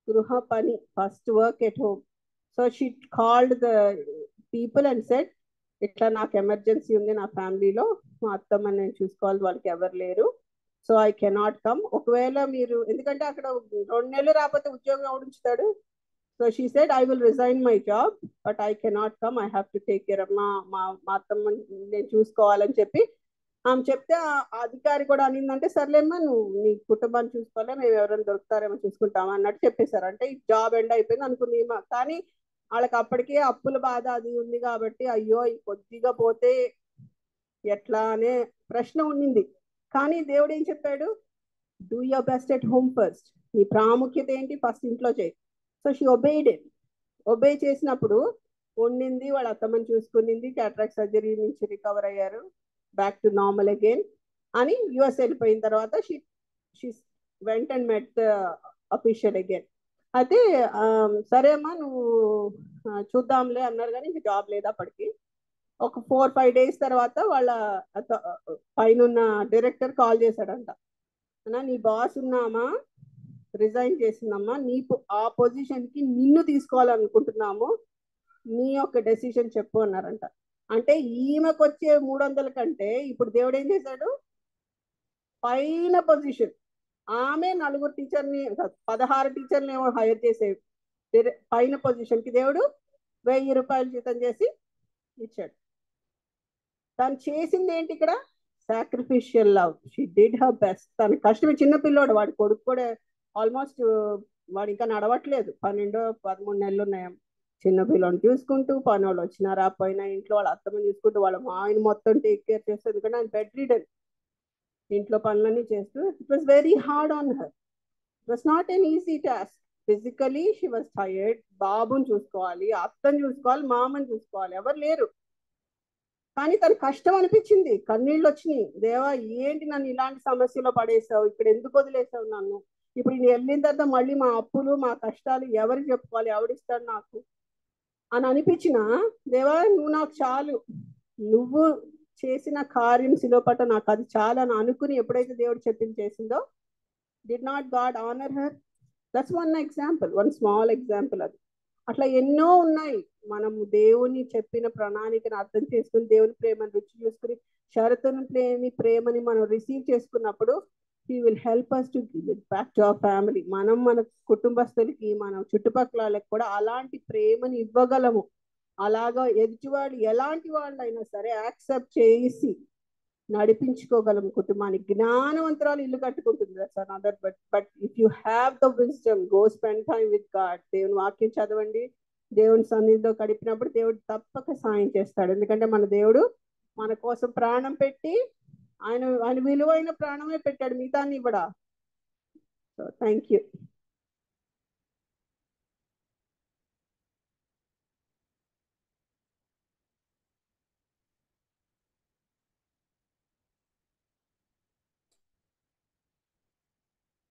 గృహ పని, first work at home. So she called the people and said, ఇట్లా నాకు ఎమర్జెన్సీ ఉంది నా ఫ్యామిలీలో, మా అత్తమ్మ నేను చూసుకోవాలి, వాళ్ళకి ఎవరు లేరు, సో ఐ కెనాట్ కమ్. ఒకవేళ మీరు, ఎందుకంటే అక్కడ 2 నెలలు రాకపోతే ఉద్యోగం ఎవడుంచుతాడు. So she said I will resign my job but I cannot come, I have to take care of మా అత్తమ్మ నేను చూసుకోవాలని చెప్పి ఆమె చెప్తే, ఆ అధికారి కూడా అనిందంటే సర్లేమ్మా నువ్వు నీ కుటుంబాన్ని చూసుకోవాలి, మేము ఎవరైనా దొరుకుతారేమో చూసుకుంటామా అన్నట్టు చెప్పేశారు. అంటే ఈ జాబ్ ఎండ్ అయిపోయింది అనుకుంది. కానీ వాళ్ళకి అప్పటికే అప్పుల బాధ అది ఉంది కాబట్టి, అయ్యో ఈ కొద్దిగా పోతే ఎట్లా అనే ప్రశ్న ఉండింది. కానీ దేవుడు ఏం చెప్పాడు, do your best at home first. నీ ప్రాముఖ్యత ఏంటి, ఫస్ట్ ఇంట్లో చేయి. So she obeyed it. Obey చేసినప్పుడు వండింది, వాళ్ళ అత్తమ్మని చూసుకునింది, క్యాటరాక్ట్ సర్జరీ నుంచి రికవర్ అయ్యారు, బ్యాక్ టు నార్మల్ అగైన్ అని. యుఎస్ వెళ్ళిపోయిన తర్వాత she went and met the official again. అయితే సరే అమ్మా నువ్వు చూద్దాంలే అన్నారు, కానీ ఇంక జాబ్ లేదు అప్పటికి. ఒక 4-5 days తర్వాత వాళ్ళ పైన డైరెక్టర్ కాల్ చేశాడంట, అన్నా నీ బాస్ ఉన్నామా రిజైన్ చేసిందమ్మా, నీ ఆ పొజిషన్ కి నిన్ను తీసుకోవాలనుకుంటున్నాము, నీ యొక్క డెసిషన్ చెప్పు అన్నారంట. అంటే ఈమెకు వచ్చే 300 కంటే ఇప్పుడు దేవుడు ఏం చేశాడు, పైన పొజిషన్, ఆమె 4 టీచర్ని 16 టీచర్ని ఏమో హైర్ చేసే పైన పొజిషన్ కి దేవుడు $1000 జీతం చేసి ఇచ్చాడు. తను చేసింది ఏంటి ఇక్కడ, sacrificial love. She did her best. తన కష్టమే. చిన్న పిల్లోడు, వాడి కొడుకు కూడా ఆల్మోస్ట్ వాడు ఇంకా నడవట్లేదు, 12-13 నెలలు ఉన్నాయేమో. చిన్న పిల్లని చూసుకుంటూ, పని వాళ్ళు వచ్చినా రాపోయినా ఇంట్లో వాళ్ళ అత్తమ్మని చూసుకుంటూ, వాళ్ళ ఆయన మొత్తం టేక్ కేర్ చేస్తూ, ఎందుకంటే ఆయన బెడ్ రిడన్, ఇంట్లో పనులన్నీ చేస్తూ. It was very hard on her. It was not an easy task. Physically she was tired. బాబుని చూసుకోవాలి, అత్తని చూసుకోవాలి, మామని చూసుకోవాలి, ఎవరు లేరు. కానీ తన కష్టం అనిపించింది, కన్నీళ్ళు వచ్చినాయి. దేవా ఏంటి నన్ను ఇలాంటి సమస్యలో పడేసావు, ఇక్కడ ఎందుకు వదిలేసావు నన్ను, ఇప్పుడు నేను వెళ్ళిన తర్వాత మళ్ళీ మా అప్పులు మా కష్టాలు ఎవరికి చెప్పుకోవాలి, ఎవడిస్తాడు నాకు అని అనిపించిన, దేవా నువ్వు నాకు చాలు, నువ్వు చేసిన కార్యం శిలోపట నాకు అది చాలా అని అనుకుని ఎప్పుడైతే దేవుడు చెప్పింది చేసిందో, did not God honour her? That's one example, one small example. అది అట్లా ఎన్నో ఉన్నాయి. మనము దేవుని చెప్పిన ప్రణాళికను అర్థం చేసుకుని, దేవుని ప్రేమను రుచి చూసుకుని, షరతును లేని ప్రేమని మనం రిసీవ్ చేసుకున్నప్పుడు he will help us to give it back to our family. మనం మన కుటుంబస్తులకి, మన చుట్టుపక్కల వాళ్ళకి కూడా అలాంటి ప్రేమని ఇవ్వగలము. అలాగా ఎదుటివాళ్ళు ఎలాంటి వాళ్ళు అయినా సరే యాక్సెప్ట్ చేసి నడిపించుకోగలం కుటుంబాన్ని. జ్ఞానవంతరాలు ఇల్లు కట్టుకుంటుంది, that's another. But if you have the wisdom, go spend time with God. దేవుని వాక్యం చదవండి, దేవుని సన్నిధిలో గడిపినప్పుడు దేవుడు తప్పక సాయం చేస్తాడు. ఎందుకంటే మన దేవుడు మన కోసం ప్రాణం పెట్టి, ఆయన విలువైన ప్రాణమే పెట్టాడు, మిగతాన్ని ఇవ్వడా. So thank you.